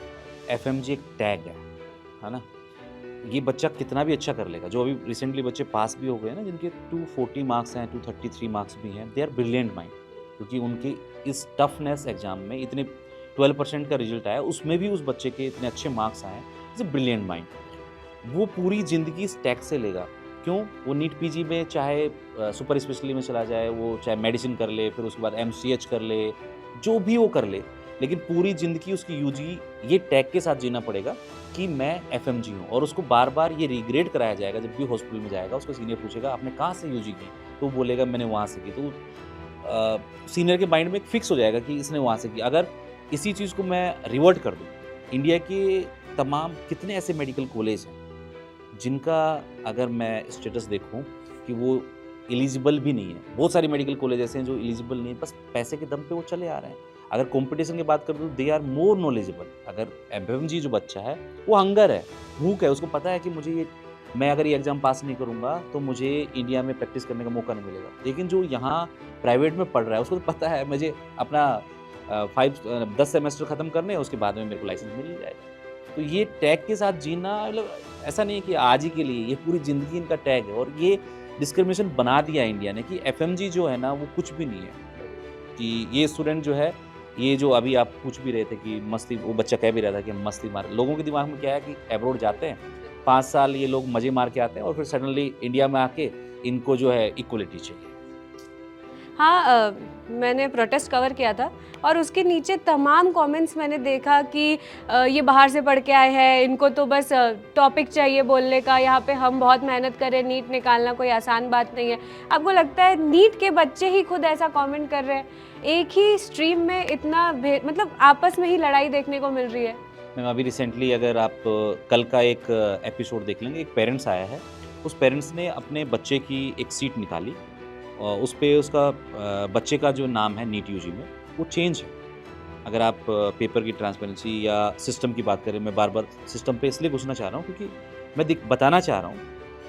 एफएमजी एक टैग है ना, ये बच्चा कितना भी अच्छा कर लेगा। जो अभी रिसेंटली बच्चे पास भी हो गए ना, जिनके 240 मार्क्स हैं, 233 मार्क्स भी हैं, दे आर ब्रिलियंट माइंड, क्योंकि उनके इस टफनेस एग्जाम में इतने 12% का रिजल्ट आया, उसमें भी उस बच्चे के इतने अच्छे मार्क्स आए, इट्स ए ब्रिलियंट माइंड। वो पूरी ज़िंदगी इस टैग से लेगा। क्यों? वो नीट पीजी में चाहे सुपर स्पेशलिटी में चला जाए, वो चाहे मेडिसिन कर ले, फिर उसके बाद एमसीएच कर ले, जो भी वो कर ले, लेकिन पूरी ज़िंदगी उसकी यूजी ये टैग के साथ जीना पड़ेगा कि मैं एफएमजी हूँ। और उसको बार बार ये रिग्रेट कराया जाएगा। जब भी हॉस्पिटल में जाएगा उसको सीनियर पूछेगा आपने कहाँ से यूजी की, तो वो बोलेगा मैंने वहाँ से की। तो सीनियर के माइंड में एक फिक्स हो जाएगा कि इसने वहाँ से की। अगर इसी चीज़ को मैं रिवर्ट कर दूँ, इंडिया के तमाम कितने ऐसे मेडिकल कॉलेज हैं जिनका अगर मैं स्टेटस देखूं कि वो एलिजिबल भी नहीं है। बहुत सारे मेडिकल कॉलेज ऐसे हैं जो एलिजिबल नहीं है, बस पैसे के दम पे वो चले आ रहे हैं। अगर कंपटीशन की बात करूँ तो दे आर मोर नॉलेजेबल। अगर एफएमजी जो बच्चा है वो हंगर है, भूख है, उसको पता है कि मुझे ये, मैं अगर ये एग्ज़ाम पास नहीं करूँगा तो मुझे इंडिया में प्रैक्टिस करने का मौका नहीं मिलेगा। लेकिन जो यहाँ प्राइवेट में पढ़ रहा है उसको तो पता है मुझे अपना 10 सेमेस्टर ख़त्म करने हैं, उसके बाद में मेरे को लाइसेंस मिल ही जाएगा। तो ये टैग के साथ जीना, मतलब ऐसा नहीं है कि आज ही के लिए, ये पूरी ज़िंदगी इनका टैग है। और ये डिस्क्रिमिनेशन बना दिया इंडिया ने कि एफएमजी जो है ना वो कुछ भी नहीं है, कि ये स्टूडेंट जो है, ये जो अभी आप पूछ भी रहे थे कि मस्ती, वो बच्चा कह भी रहा था कि हम मस्ती मार, लोगों के दिमाग में क्या है कि एब्रोड जाते हैं 5 साल ये लोग मज़े मार के आते हैं और फिर सडनली इंडिया में आके इनको जो है इक्वलिटी चाहिए। हाँ, मैंने प्रोटेस्ट कवर किया था और उसके नीचे तमाम कमेंट्स मैंने देखा कि ये बाहर से पढ़ के आए हैं, इनको तो बस टॉपिक चाहिए बोलने का, यहाँ पे हम बहुत मेहनत करें, नीट निकालना कोई आसान बात नहीं है। आपको लगता है नीट के बच्चे ही खुद ऐसा कमेंट कर रहे हैं? एक ही स्ट्रीम में इतना मतलब आपस में ही लड़ाई देखने को मिल रही है। मैम अभी रिसेंटली अगर आप कल का एक एपिसोड देख लेंगे, एक पेरेंट्स आया है, उस पेरेंट्स ने अपने बच्चे की एक सीट निकाली और उस पर उसका बच्चे का जो नाम है नीट यूजी में वो चेंज है। अगर आप पेपर की ट्रांसपेरेंसी या सिस्टम की बात करें, मैं बार बार सिस्टम पे इसलिए घुसना चाह रहा हूँ क्योंकि मैं बताना चाह रहा हूँ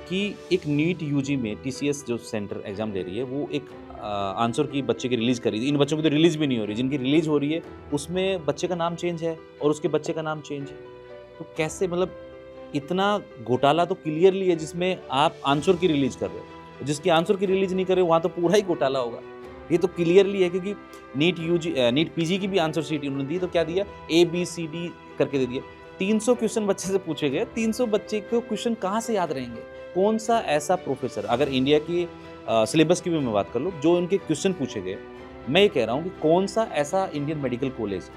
कि एक नीट यूजी में टीसीएस जो सेंटर एग्ज़ाम दे रही है वो एक आंसर की बच्चे की रिलीज़ करी थी। इन बच्चों की तो रिलीज़ भी नहीं हो रही, जिनकी रिलीज़ हो रही है उसमें बच्चे का नाम चेंज है और उसके बच्चे का नाम चेंज है। तो कैसे, मतलब इतना घोटाला तो क्लियरली है जिसमें आप आंसर की रिलीज़ कर रहे हो, जिसकी आंसर की रिलीज़ नहीं कर रहे हो वहाँ तो पूरा ही घोटाला होगा। ये तो क्लियरली है क्योंकि नीट पीजी की भी आंसर शीट उन्होंने दी तो क्या दिया, ABCD करके दे दिया। 300 क्वेश्चन बच्चे से पूछे गए, 300 बच्चे को क्वेश्चन कहाँ से याद रहेंगे? कौन सा ऐसा प्रोफेसर, अगर इंडिया की सिलेबस की भी मैं बात कर लूँ, जो उनके क्वेश्चन पूछे गए, मैं ये कह रहा हूँ कि कौन सा ऐसा इंडियन मेडिकल कॉलेज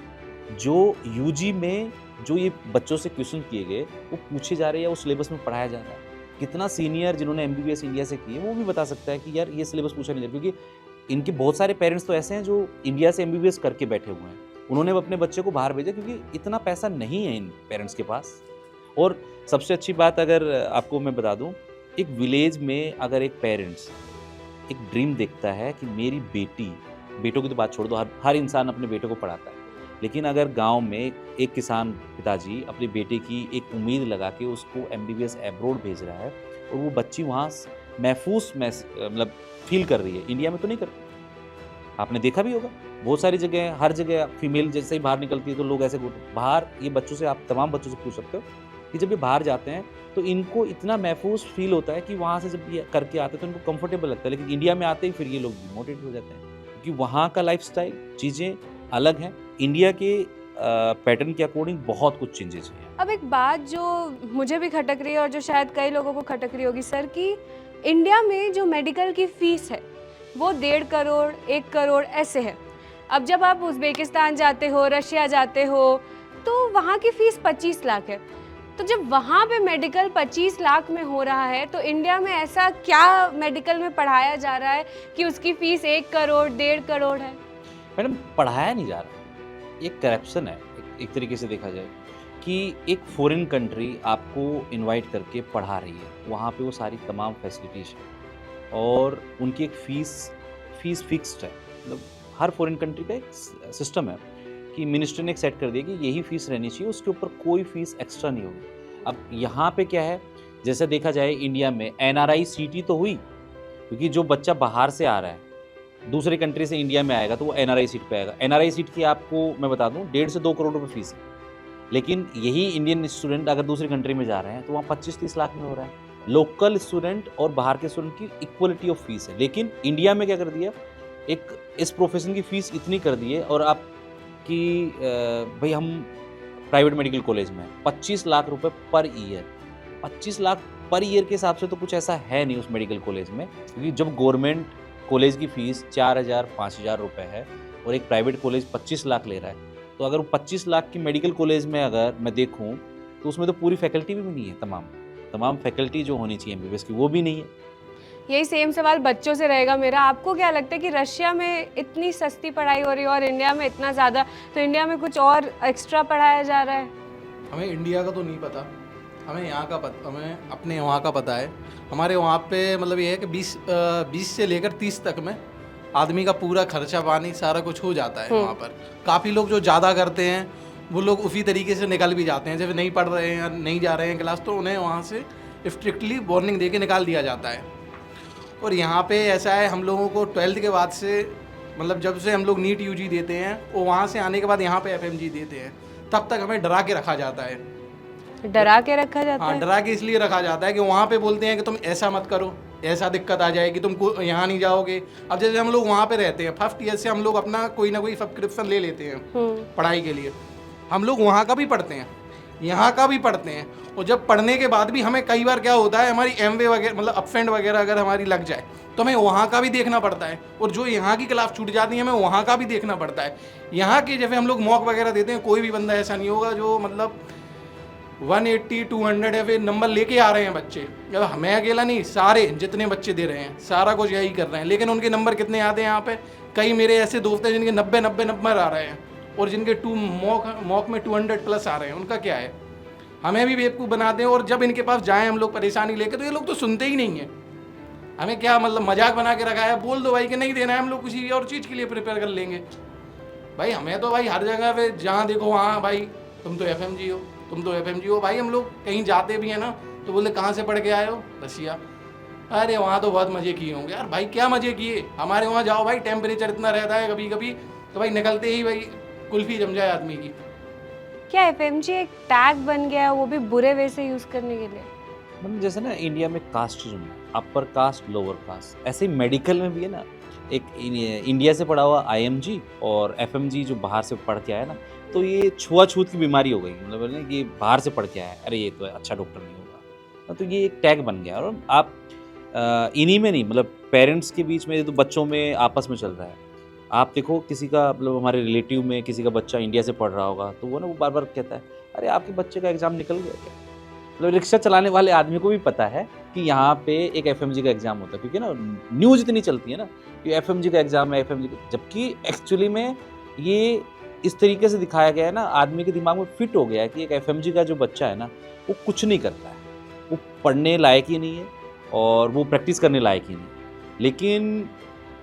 जो यूजी में जो ये बच्चों से क्वेश्चन किए गए वो पूछे जा रहे हैं या वो सिलेबस में पढ़ाया जा रहा है? कितना सीनियर जिन्होंने MBBS इंडिया से की है वो भी बता सकता है कि यार ये सिलेबस पूछा नहीं जाता, क्योंकि इनके बहुत सारे पेरेंट्स तो ऐसे हैं जो इंडिया से MBBS करके बैठे हुए हैं, उन्होंने अपने बच्चे को बाहर भेजा क्योंकि इतना पैसा नहीं है इन पेरेंट्स के पास। और सबसे अच्छी बात अगर आपको मैं बता दूं, एक विलेज में अगर एक पेरेंट्स एक ड्रीम देखता है कि मेरी बेटी, बेटों की तो बात छोड़ दो, हर इंसान अपने बेटों को पढ़ाता है, लेकिन अगर गांव में एक किसान पिताजी अपनी बेटी की एक उम्मीद लगा के उसको MBBS एब्रोड भेज रहा है और वो बच्ची वहाँ महफूज मतलब फील कर रही है, इंडिया में तो नहीं करती। आपने देखा भी होगा बहुत सारी जगह, हर जगह फीमेल जैसे ही बाहर निकलती है तो लोग ऐसे बाहर, ये बच्चों से आप तमाम बच्चों से पूछ सकते हो कि जब ये बाहर जाते हैं तो इनको इतना महफूज फील होता है कि वहाँ से जब ये करके आते हैं तो इनको कंफर्टेबल लगता है, लेकिन इंडिया में आते ही फिर ये लोग डिमोटिवेट हो जाते हैं क्योंकि वहाँ का लाइफस्टाइल चीज़ें अलग हैं। इंडिया के पैटर्न के अकॉर्डिंग बहुत कुछ चेंजेस हैं। अब एक बात जो मुझे भी खटक रही है और जो शायद कई लोगों को खटक रही होगी सर, कि इंडिया में जो मेडिकल की फ़ीस है वो 1.5 करोड़ 1 करोड़ ऐसे है। अब जब आप उज़्बेकिस्तान जाते हो, रशिया जाते हो, तो वहाँ की फ़ीस 25 लाख है। तो जब वहाँ पे मेडिकल 25 लाख में हो रहा है तो इंडिया में ऐसा क्या मेडिकल में पढ़ाया जा रहा है कि उसकी फ़ीस 1 करोड़ 1.5 करोड़ है? मैडम पढ़ाया नहीं जा रहा, ये करप्शन है एक तरीके से देखा जाए कि एक फॉरेन कंट्री आपको इनवाइट करके पढ़ा रही है, वहाँ पे वो सारी तमाम फैसिलिटीज़ है और उनकी एक फ़ीस फिक्स्ड है। मतलब हर फॉरेन कंट्री का एक सिस्टम है कि मिनिस्टर ने एक सेट कर दिया कि यही फ़ीस रहनी चाहिए, उसके ऊपर कोई फ़ीस एक्स्ट्रा नहीं होगी। अब यहाँ पे क्या है, जैसे देखा जाए इंडिया में NRI सीटी तो हुई, क्योंकि जो बच्चा बाहर से आ रहा है दूसरे कंट्री से इंडिया में आएगा तो वो NRI सीट पे आएगा। NRI सीट की आपको मैं बता दूं 1.5 से 2 करोड़ रुपए फीस है, लेकिन यही इंडियन स्टूडेंट अगर दूसरी कंट्री में जा रहे हैं तो वहाँ 25-30 लाख में हो रहा है। लोकल स्टूडेंट और बाहर के स्टूडेंट की इक्वलिटी ऑफ फीस है, लेकिन इंडिया में क्या कर दिया, एक इस प्रोफेशन की फ़ीस इतनी कर दी है और आप कि भाई हम प्राइवेट मेडिकल कॉलेज में 25 लाख रुपए per year, 25 lakh per year के हिसाब से तो कुछ ऐसा है नहीं उस मेडिकल कॉलेज में, क्योंकि जब गवर्नमेंट कॉलेज की फ़ीस 4,000-5,000 रुपये है और एक प्राइवेट कॉलेज 25 लाख ले रहा है, तो अगर वो 25 लाख की मेडिकल कॉलेज में अगर मैं देखूं तो उसमें तो पूरी फैकल्टी भी नहीं है, तमाम फैकल्टी जो होनी चाहिए MBBS की वो भी नहीं है। यही सेम सवाल बच्चों से रहेगा मेरा, आपको क्या लगता है कि रशिया में इतनी सस्ती पढ़ाई हो रही है और इंडिया में इतना ज़्यादा, तो इंडिया में कुछ और एक्स्ट्रा पढ़ाया जा रहा है? हमें इंडिया का तो नहीं पता, हमें यहाँ का पता, हमें अपने वहाँ का पता है। हमारे वहाँ पे मतलब ये है कि 20 से लेकर 30 तक में आदमी का पूरा खर्चा पानी सारा कुछ हो जाता है वहाँ पर। काफ़ी लोग जो ज़्यादा करते हैं वो लोग उसी तरीके से निकल भी जाते हैं, जब नहीं पढ़ रहे हैं नहीं जा रहे हैं क्लास तो उन्हें वहाँ से स्ट्रिक्टली वार्निंग दे के निकाल दिया जाता है। और यहाँ पे ऐसा है, हम लोगों को 12th के बाद से मतलब जब से हम लोग नीट UG देते हैं वो वहाँ से आने के बाद यहाँ पे FMG देते हैं, तब तक हमें डरा के रखा जाता है। डरा के रखा जाता है? हाँ, डरा के इसलिए रखा जाता है कि वहाँ पे बोलते हैं कि तुम ऐसा मत करो, ऐसा दिक्कत आ जाएगी, तुम यहाँ नहीं जाओगे। अब जैसे हम लोग वहाँ पे रहते हैं, फर्स्ट ईयर से हम लोग अपना कोई ना कोई सब्सक्रिप्शन ले लेते हैं पढ़ाई के लिए। हम लोग वहाँ का भी पढ़ते हैं, यहाँ का भी पढ़ते हैं, और जब पढ़ने के बाद भी हमें कई बार क्या होता है, हमारी MA वगैरह मतलब अपसेंट वगैरह अगर हमारी लग जाए तो हमें वहाँ का भी देखना पड़ता है, और जो यहाँ की क्लास छूट जाती है हमें वहाँ का भी देखना पड़ता है। यहाँ के जैसे हम लोग मॉक वगैरह देते हैं, कोई भी बंदा ऐसा नहीं होगा जो मतलब 180 200 ऐसे नंबर लेके आ रहे हैं बच्चे। जब हमें अकेला नहीं, सारे जितने बच्चे दे रहे हैं सारा कुछ यही कर रहे हैं, लेकिन उनके नंबर कितने आते हैं यहाँ पे। कई मेरे ऐसे दोस्त हैं जिनके 90 नंबर आ रहे हैं और जिनके मॉक में 200 प्लस आ रहे हैं, उनका क्या है। हमें भी बेवकूफ़ बनाते हैं, और जब इनके पास जाएं हम लोग परेशानी लेकर तो ये लोग तो सुनते ही नहीं हैं। हमें क्या मतलब मजाक बना के रखा है, बोल दो भाई कि नहीं देना है, हम लोग किसी और चीज़ के लिए प्रिपेयर कर लेंगे। भाई हमें तो भाई हर जगह पे जहाँ देखो वहाँ भाई तुम तो FMG हो, तुम तो FMG हो। भाई हम लोग कहीं जाते भी हैं ना तो बोले कहाँ से पढ़ के आए हो, रशिया। अरे वहाँ तो बहुत मज़े किए होंगे। यार भाई क्या मज़े किए, हमारे वहाँ जाओ भाई टेम्परेचर इतना रहता है कभी कभी तो भाई निकलते ही भाई कुल्फी जम जाए आदमी की। क्या FMG एक टैग बन गया, वो भी बुरे वे से यूज़ करने के लिए? मतलब जैसे ना इंडिया में कास्टिज्म है, अपर कास्ट लोअर कास्ट, ऐसे ही मेडिकल में भी है ना। एक इंडिया से पढ़ा हुआ IMG और FMG जो बाहर से पढ़ के आया ना, तो ये छुआछूत की बीमारी हो गई। मतलब कि बाहर से पढ़ के आया, अरे ये तो अच्छा डॉक्टर नहीं होगा, तो ये एक टैग बन गया। और आप इन्हीं में नहीं, मतलब पेरेंट्स के बीच में, तो बच्चों में आपस में चल रहा है। आप देखो किसी का मतलब हमारे रिलेटिव में किसी का बच्चा इंडिया से पढ़ रहा होगा तो वो ना वो बार बार कहता है, अरे आपके बच्चे का एग्ज़ाम निकल गया क्या, मतलब रिक्शा चलाने वाले आदमी को भी पता है कि यहाँ पे एक एफएमजी का एग्ज़ाम होता है, क्योंकि ना न्यूज़ इतनी चलती है ना कि एफएमजी का एग्ज़ाम है, एफएमजी का, जबकि एक्चुअली में ये इस तरीके से दिखाया गया है ना, आदमी के दिमाग में फिट हो गया है कि एक एफएमजी का जो बच्चा है ना वो कुछ नहीं करता है, वो पढ़ने लायक ही नहीं है और वो प्रैक्टिस करने लायक ही नहीं। लेकिन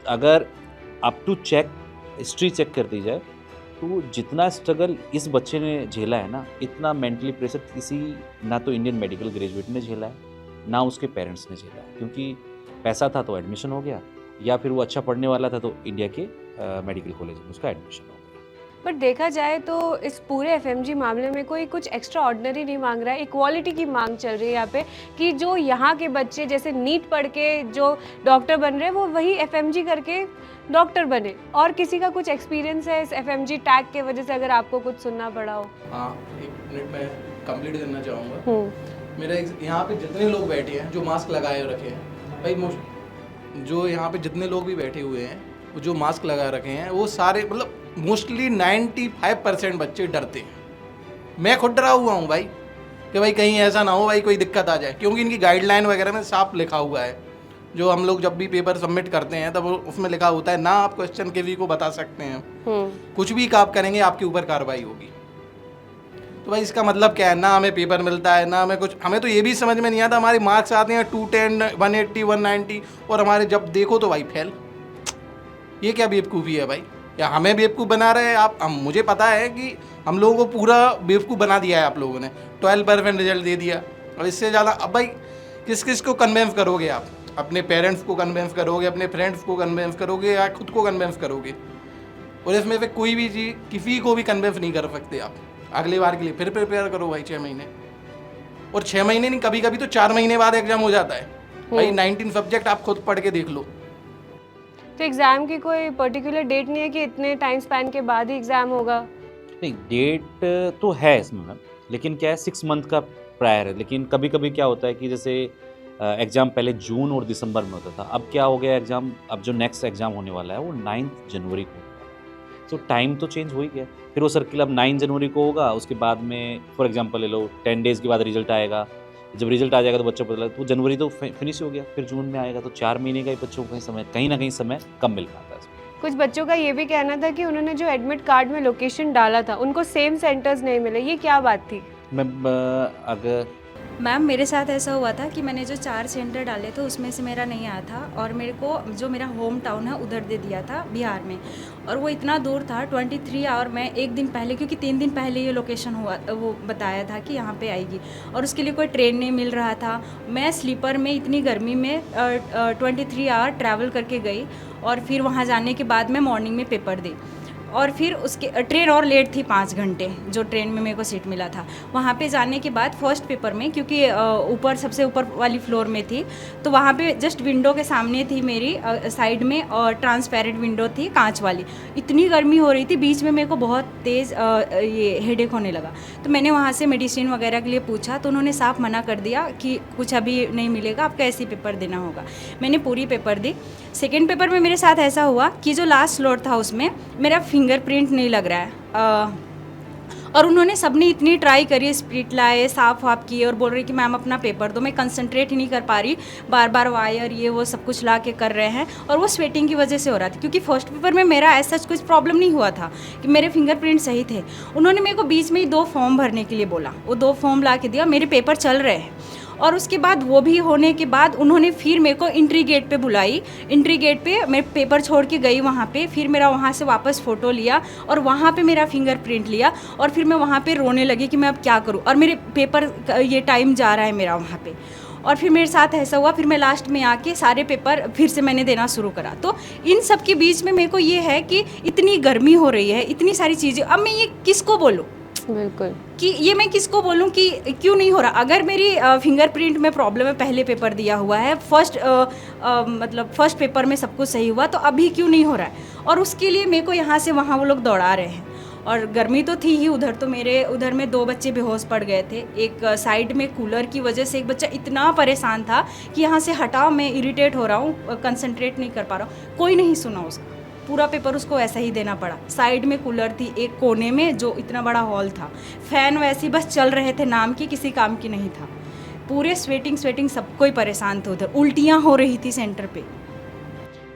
अगर up to check history check कर दी जाए तो जितना स्ट्रगल इस बच्चे ने झेला है ना, इतना मेंटली प्रेशर किसी ना तो इंडियन मेडिकल ग्रेजुएट ने झेला है ना उसके पेरेंट्स ने झेला है, क्योंकि पैसा था तो एडमिशन हो गया, या फिर वो अच्छा पढ़ने वाला था तो इंडिया के मेडिकल कॉलेज में उसका एडमिशन हो गया। बट देखा जाए तो इस पूरे एफएमजी मामले में कोई कुछ एक्स्ट्रा ऑर्डिनरी नहीं मांग रहा है, इक्वालिटी की मांग चल रही है यहाँ पे कि जो यहाँ के बच्चे जैसे नीट पढ़ के जो डॉक्टर बन रहे हैं वो वही एफएमजी करके डॉक्टर बने। और किसी का कुछ एक्सपीरियंस है इस एफएमजी टैग के वजह से, अगर आपको कुछ सुनना पड़ा हो? हाँ, 1 मिनट में कंप्लीट करना चाहूँगा। मेरा यहाँ पे जितने लोग बैठे हैं जो मास्क लगाए रखे हैं, भाई जो यहाँ पे जितने लोग भी बैठे हुए हैं जो मास्क लगा रखे हैं वो सारे मतलब मोस्टली 95% बच्चे डरते हैं। मैं खुद डरा हुआ हूँ भाई कि भाई कहीं ऐसा ना हो भाई कोई दिक्कत आ जाए, क्योंकि इनकी गाइडलाइन वगैरह में साफ लिखा हुआ है। जो हम लोग जब भी पेपर सबमिट करते हैं तब उसमें लिखा होता है ना आप क्वेश्चन के वी को बता सकते हैं, कुछ भी आप करेंगे आपके ऊपर कार्रवाई होगी। तो भाई इसका मतलब क्या है, ना हमें पेपर मिलता है ना हमें कुछ। हमें तो ये भी समझ में नहीं आता, हमारे मार्क्स आते हैं 210 180 190 और हमारे जब देखो तो भाई फेल। ये क्या बेवकूफ़ी है भाई, या हमें बेवकूफ़ बना रहे हैं आप? मुझे पता है कि हम लोगों को पूरा बेवकूफ़ बना दिया है आप लोगों ने। 12% रिजल्ट दे दिया और इससे ज़्यादा अब भाई किस किस को कन्वेंस करोगे आप? अपने पेरेंट्स को कन्वेंस करोगे, अपने फ्रेंड्स को कन्वेंस करोगे, या खुद को कन्वेंस करोगे? और इसमें से कोई भी चीज़ किसी को भी कन्वेंस नहीं कर सकते आप। अगली बार के लिए फिर प्रिपेयर करो भाई 6 महीने, और 6 महीने नहीं, कभी कभी तो 4 महीने बाद एग्जाम हो जाता है भाई। 19 सब्जेक्ट आप खुद पढ़ के देख लो। तो एग्ज़ाम की कोई पर्टिकुलर डेट नहीं है कि इतने टाइम स्पैन के बाद ही एग्ज़ाम होगा? नहीं, डेट तो है इसमें मैम, लेकिन क्या है 6 मंथ का प्रायर है। लेकिन कभी कभी क्या होता है कि जैसे एग्ज़ाम पहले जून और दिसंबर में होता था, अब क्या हो गया एग्ज़ाम, अब जो नेक्स्ट एग्ज़ाम होने वाला है वो 9 जनवरी को होगा। तो टाइम तो चेंज हो ही गया। फिर वो सर्किल अब 9 जनवरी को होगा, उसके बाद में फॉर एग्जांपल ले लो 10 डेज़ के बाद रिजल्ट आएगा। जब रिजल्ट आ जाएगा तो बच्चों को पता लगा तो जनवरी तो फिनिश हो गया, फिर जून में आएगा। तो 4 महीने का ही बच्चों को कहीं ना कहीं समय कम मिल पाता है। कुछ बच्चों का ये भी कहना था कि उन्होंने जो एडमिट कार्ड में लोकेशन डाला था उनको सेम सेंटर्स नहीं मिले, ये क्या बात थी? मैम मेरे साथ ऐसा हुआ था कि मैंने जो 4 सेंटर डाले थे उसमें से मेरा नहीं आया था, और मेरे को जो मेरा होम टाउन है उधर दे दिया था बिहार में, और वो इतना दूर था 23 आवर में 1 दिन पहले, क्योंकि 3 दिन पहले ये लोकेशन हुआ वो बताया था कि यहाँ पे आएगी, और उसके लिए कोई ट्रेन नहीं मिल रहा था। मैं स्लीपर में इतनी गर्मी में 23 आवर ट्रैवल करके गई, और फिर वहाँ जाने के बाद मैं मॉर्निंग में पेपर दी, और फिर उसके ट्रेन और लेट थी 5 घंटे, जो ट्रेन में मेरे को सीट मिला था। वहाँ पे जाने के बाद फर्स्ट पेपर में, क्योंकि ऊपर सबसे ऊपर वाली फ्लोर में थी, तो वहाँ पे जस्ट विंडो के सामने थी मेरी साइड में, और ट्रांसपेरेंट विंडो थी कांच वाली। इतनी गर्मी हो रही थी, बीच में मेरे को बहुत तेज़ ये हेडेक होने लगा। तो मैंने वहाँ से मेडिसिन वगैरह के लिए पूछा, तो उन्होंने साफ मना कर दिया कि कुछ अभी नहीं मिलेगा, आपका ऐसे ही पेपर देना होगा। मैंने पूरी पेपर दी। सेकेंड पेपर में मेरे साथ ऐसा हुआ कि जो लास्ट स्लॉट था उसमें मेरा फिंगरप्रिंट नहीं लग रहा है, और उन्होंने सबने इतनी ट्राई करी, स्प्रिट लाए, साफ वाफ किए, और बोल रही कि मैम अपना पेपर दो। मैं कंसंट्रेट ही नहीं कर पा रही, बार बार वायर ये वो सब कुछ ला के कर रहे हैं, और वो स्वेटिंग की वजह से हो रहा था, क्योंकि फर्स्ट पेपर में मेरा ऐसा कुछ प्रॉब्लम नहीं हुआ था कि मेरे फिंगरप्रिंट सही थे। उन्होंने मेरे को बीच में ही 2 फॉर्म भरने के लिए बोला, वो 2 फॉर्म ला के दिया, मेरे पेपर चल रहे हैं। और उसके बाद वो भी होने के बाद उन्होंने फिर मेरे को एंट्री गेट पे बुलाई। एंट्री गेट पे मैं पेपर छोड़ के गई वहाँ पे, फिर मेरा वहाँ से वापस फ़ोटो लिया, और वहाँ पे मेरा फिंगरप्रिंट लिया, और फिर मैं वहाँ पे रोने लगी कि मैं अब क्या करूँ, और मेरे पेपर ये टाइम जा रहा है मेरा वहाँ पे। और फिर मेरे साथ ऐसा हुआ, फिर मैं लास्ट में आके सारे पेपर फिर से मैंने देना शुरू करा। तो इन सब के बीच में मेरे को ये है कि इतनी गर्मी हो रही है, इतनी सारी चीज़ें, अब मैं ये किसको बोलूँ? बिल्कुल कि ये मैं किसको बोलूं कि क्यों नहीं हो रहा? अगर मेरी फिंगरप्रिंट में प्रॉब्लम है, पहले पेपर दिया हुआ है, मतलब फर्स्ट पेपर में सब कुछ सही हुआ, तो अभी क्यों नहीं हो रहा है? और उसके लिए मेरे को यहाँ से वहाँ वो लोग दौड़ा रहे हैं। और गर्मी तो थी ही उधर, तो मेरे उधर में 2 बच्चे बेहोश पड़ गए थे। एक साइड में कूलर की वजह से एक बच्चा इतना परेशान था कि यहाँ से हटाओ, मैं इरिटेट हो रहा हूँ, कंसंट्रेट नहीं कर पा रहा हूँ। कोई नहीं सुना उसका, पूरा पेपर उसको ऐसा ही देना पड़ा। साइड में कूलर थी एक कोने में, जो इतना बड़ा हॉल था, फ़ैन वैसे बस चल रहे थे नाम की, किसी काम की नहीं था। पूरे स्वेटिंग सबको ही परेशान थे उधर, उल्टियाँ हो रही थी सेंटर पे।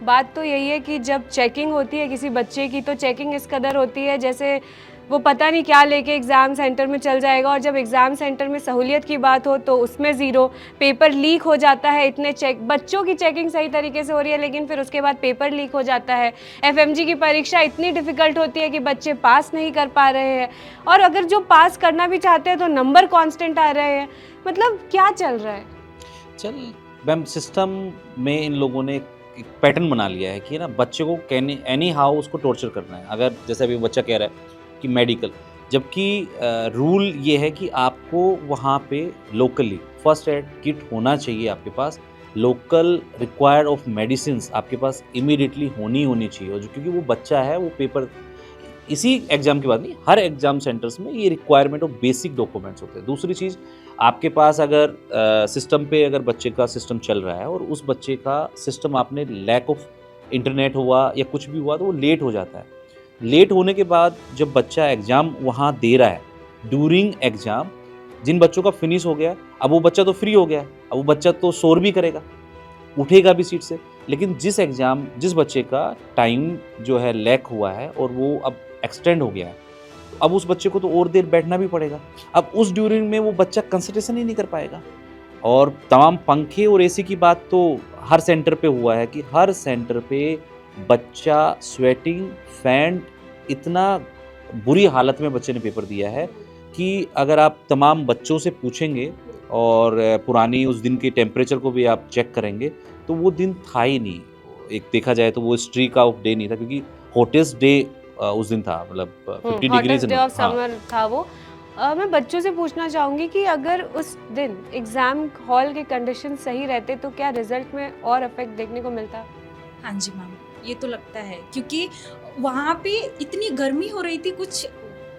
बात तो यही है कि जब चेकिंग होती है किसी बच्चे की तो चेकिंग इस कदर होती है जैसे वो पता नहीं क्या लेके एग्ज़ाम सेंटर में चल जाएगा, और जब एग्ज़ाम सेंटर में सहूलियत की बात हो तो उसमें ज़ीरो, पेपर लीक हो जाता है, इतने बच्चों की चेकिंग सही तरीके से हो रही है लेकिन फिर उसके बाद पेपर लीक हो जाता है। एफएमजी की परीक्षा इतनी डिफ़िकल्ट होती है कि बच्चे पास नहीं कर पा रहे हैं, और अगर जो पास करना भी चाहते हैं तो नंबर कांस्टेंट आ रहे हैं। मतलब क्या चल रहा है? चल मैम, सिस्टम में इन लोगों ने एक पैटर्न बना लिया है कि ना बच्चे को एनी हाउ उसको टॉर्चर करना है। अगर जैसे अभी बच्चा कह रहा है कि मेडिकल, जबकि रूल ये है कि आपको वहाँ पे लोकली फर्स्ट एड किट होना चाहिए आपके पास, लोकल रिक्वायर्ड ऑफ मेडिसिन्स आपके पास इमीडिएटली होनी चाहिए। और जो क्योंकि वो बच्चा है वो पेपर, इसी एग्ज़ाम की बात नहीं, हर एग्ज़ाम सेंटर्स में ये रिक्वायरमेंट ऑफ बेसिक डॉक्यूमेंट्स होते हैं। दूसरी चीज़, आपके पास अगर सिस्टम पे अगर बच्चे का सिस्टम चल रहा है और उस बच्चे का सिस्टम आपने लैक ऑफ इंटरनेट हुआ या कुछ भी हुआ तो वो लेट हो जाता है। लेट होने के बाद जब बच्चा एग्ज़ाम वहाँ दे रहा है, ड्यूरिंग एग्ज़ाम जिन बच्चों का फिनिश हो गया, अब वो बच्चा तो फ्री हो गया, अब वो बच्चा तो शोर भी करेगा, उठेगा भी सीट से। लेकिन जिस बच्चे का टाइम जो है लैक हुआ है और वो अब एक्सटेंड हो गया है, अब उस बच्चे को तो और देर बैठना भी पड़ेगा। अब उस ड्यूरिंग में वो बच्चा कंसंट्रेशन ही नहीं कर पाएगा। और तमाम पंखे और एसी की बात तो हर सेंटर पे हुआ है कि हर सेंटर पे बच्चा स्वेटिंग, फैन, इतना बुरी हालत में बच्चे ने पेपर दिया है कि अगर आप तमाम बच्चों से पूछेंगे और पुरानी उस दिन के टेम्परेचर को भी आप चेक करेंगे तो वो दिन था ही नहीं। एक देखा जाए तो वो स्ट्रीक ऑफ डे नहीं था, क्योंकि हॉटेस्ट डे उस दिन था, मतलब 50 डिग्रीज डे ऑफ समर था वो। मैं बच्चों से पूछना चाहूँगी कि अगर उस दिन एग्ज़ाम हॉल के कंडीशन सही रहते तो क्या रिजल्ट में और इफेक्ट देखने को मिलता? हाँ जी मैम, ये तो लगता है, क्योंकि वहाँ पे इतनी गर्मी हो रही थी, कुछ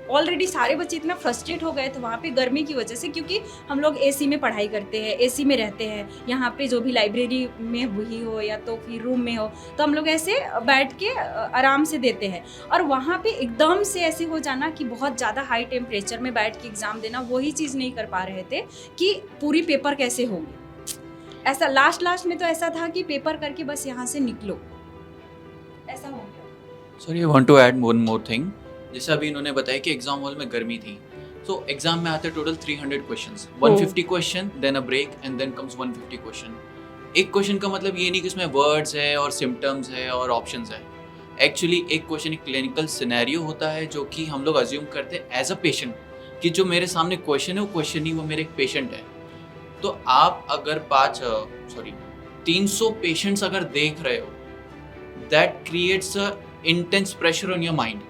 ऑलरेडी सारे बच्चे इतना फ्रस्ट्रेट हो गए थे वहाँ पे गर्मी की वजह से, क्योंकि हम लोग एसी में पढ़ाई करते हैं, एसी में रहते हैं। यहाँ पे जो भी लाइब्रेरी में हुई हो या तो फिर रूम में हो तो हम लोग ऐसे बैठ के आराम से देते हैं, और वहाँ पे एकदम से ऐसे हो जाना कि बहुत ज़्यादा हाई टेम्परेचर में बैठ के एग्ज़ाम देना, वही चीज़ नहीं कर पा रहे थे कि पूरी पेपर कैसे होगी। ऐसा लास्ट में तो ऐसा था कि पेपर करके बस यहाँ से निकलो, ऐसा हो गया। Sorry, I want to add one more thing. जैसे अभी इन्होंने बताया कि एग्जाम हॉल में गर्मी थी, तो एग्जाम में आते total 300 questions, 150 question, then a break and then comes 150 question. एक क्वेश्चन का मतलब ये नहीं कि उसमें वर्ड्स है और सिम्टम्स है और ऑप्शंस है। एक्चुअली एक क्वेश्चन एक क्लिनिकल सिनेरियो होता है जो कि हम लोग अज्यूम करते हैं एज अ पेशेंट कि जो मेरे सामने क्वेश्चन है वो क्वेश्चन ही वो मेरे एक पेशेंट है। तो आप अगर 300 पेशेंट्स अगर देख रहे हो, that creates a intense pressure on your mind.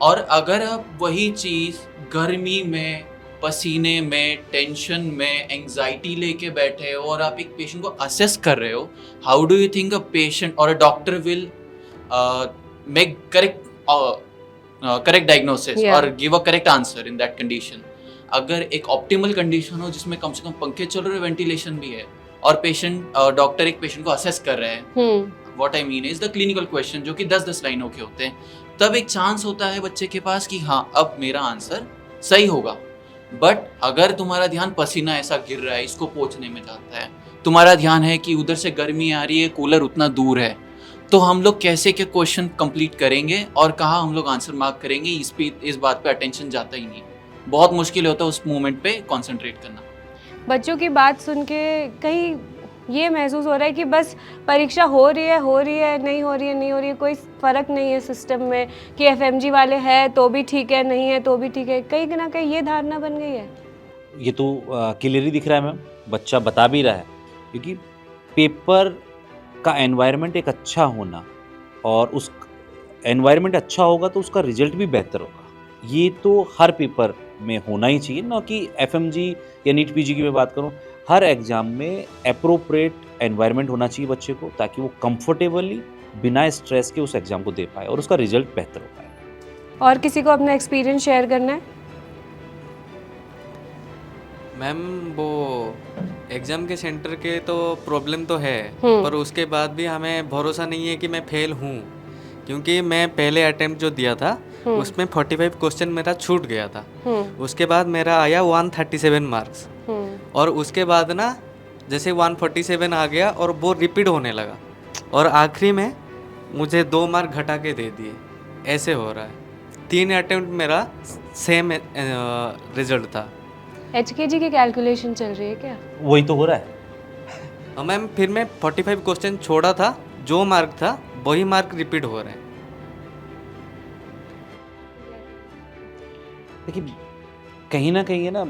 और अगर आप वही चीज़ गर्मी में, पसीने में, टेंशन में, एंजाइटी लेके बैठे हो और आप एक पेशेंट को असेस कर रहे हो, how do you think a patient और a doctor will make correct diagnosis और give a correct answer in that condition? अगर एक ऑप्टिमल कंडीशन हो जिसमें कम से कम पंखे चल रहे, वेंटिलेशन भी है, और डॉक्टर एक पेशेंट को असेस कर रहे हैं, what I mean is the clinical question जो कि 10-10 लाइनों के होते हैं, तब एक चांस होता है बच्चे के पास कि हाँ अब मेरा आंसर सही होगा। बट अगर तुम्हारा ध्यान पसीना ऐसा गिर रहा है, इसको पोंछने में जाता है, तुम्हारा ध्यान है कि उधर से गर्मी आ रही है, कूलर उतना दूर है, तो हम लोग कैसे के क्वेश्चन कंप्लीट करेंगे और कहाँ हम लोग आंसर मार्क करेंगे, इस बात पे अटेंशन जाता ही नहीं। बहुत मुश्किल होता है उस मोमेंट पे कंसंट्रेट करना। बच्चों की बात सुन के कहीं ये महसूस हो रहा है कि बस परीक्षा हो रही है, नहीं हो रही है, कोई फ़र्क नहीं है सिस्टम में कि एफएमजी वाले हैं तो भी ठीक है, नहीं है तो भी ठीक है। कहीं ना कहीं ये धारणा बन गई है। ये तो क्लियरली दिख रहा है मैम, बच्चा बता भी रहा है, क्योंकि पेपर का एनवायरनमेंट एक अच्छा होना, और उस एनवायरनमेंट अच्छा होगा तो उसका रिजल्ट भी बेहतर होगा। ये तो हर पेपर में होना ही चाहिए, ना कि एफएमजी या नीट पीजी की मैं बात करूँ, हर एग्ज़ाम में एप्रोप्रिएट एनवायरनमेंट होना चाहिए बच्चे को, ताकि वो कंफर्टेबली बिना स्ट्रेस के उस एग्ज़ाम को दे पाए और उसका रिजल्ट बेहतर हो पाए। और किसी को अपना एक्सपीरियंस शेयर करना है? मैम, वो एग्ज़ाम के सेंटर के तो प्रॉब्लम तो है, पर उसके बाद भी हमें भरोसा नहीं है कि मैं फेल हूँ, क्योंकि मैं पहले अटेम्प्ट जो दिया था उसमें 45 क्वेश्चन मेरा छूट गया था। उसके बाद मेरा आया 137 मार्क्स, और उसके बाद ना जैसे 147 आ गया और वो रिपीट होने लगा और आखिरी में मुझे 2 मार्क घटा के दे दिए। ऐसे हो रहा है। 3 अटेम्प्ट मेरा सेम रिजल्ट था। HKG की कैलकुलेशन चल रही है क्या? वही तो हो रहा है। और मैम फिर मैं 45 क्वेश्चन छोड़ा था, जो मार्क था वही मार्क रिपीट हो रहे हैं। देखिए कहीं ना कहीं है ना,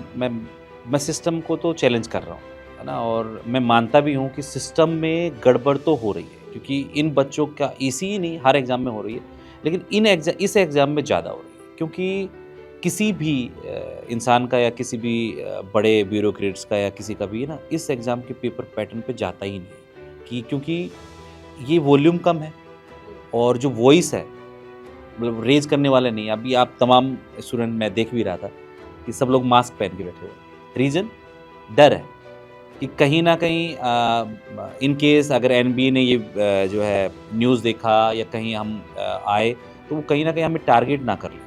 मैं सिस्टम को तो चैलेंज कर रहा हूँ, है ना, और मैं मानता भी हूँ कि सिस्टम में गड़बड़ तो हो रही है, क्योंकि इन बच्चों का इसी ही नहीं हर एग्ज़ाम में हो रही है, लेकिन इस एग्ज़ाम में ज़्यादा हो रही है, क्योंकि किसी भी इंसान का या किसी भी बड़े ब्यूरोक्रेट्स का या किसी का भी है ना, इस एग्ज़ाम के पेपर पैटर्न पे जाता ही नहीं है कि क्योंकि ये वॉल्यूम कम है और जो वॉइस है मतलब रेज करने वाले नहीं। अभी आप तमाम स्टूडेंट मैं देख भी रहा था कि सब लोग मास्क पहन के बैठे हुए। रीज़न डर है कि कहीं ना कहीं इन केस अगर एनबीए ने ये जो है न्यूज़ देखा या कहीं हम आए तो वो कहीं ना कहीं हमें टारगेट ना कर लें,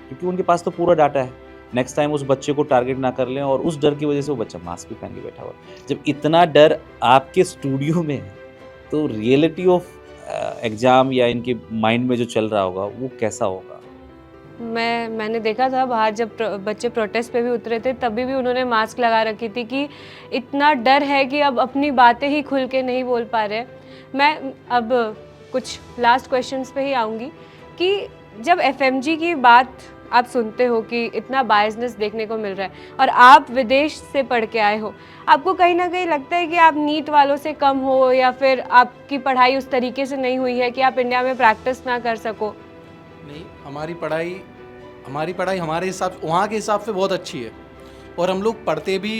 क्योंकि उनके पास तो पूरा डाटा है। नेक्स्ट टाइम उस बच्चे को टारगेट ना कर लें और उस डर की वजह से वो बच्चा मास्क भी पहन के बैठा हुआ। जब इतना डर आपके स्टूडियो में है तो रियलिटी ऑफ एग्ज़ाम या इनके माइंड में जो चल रहा होगा वो कैसा होगा? मैंने देखा था बाहर जब बच्चे प्रोटेस्ट पे भी उतरे थे, तभी भी उन्होंने मास्क लगा रखी थी कि इतना डर है कि अब अपनी बातें ही खुल के नहीं बोल पा रहे। मैं अब कुछ लास्ट क्वेश्चंस पे ही आऊँगी कि जब एफएमजी की बात आप सुनते हो कि इतना बायसनेस देखने को मिल रहा है और आप विदेश से पढ़ के आए हो, आपको कहीं ना कहीं लगता है कि आप नीट वालों से कम हो या फिर आपकी पढ़ाई उस तरीके से नहीं हुई है कि आप इंडिया में प्रैक्टिस ना कर सको? नहीं, हमारी पढ़ाई हमारे हिसाब वहाँ के हिसाब से बहुत अच्छी है और हम लोग पढ़ते भी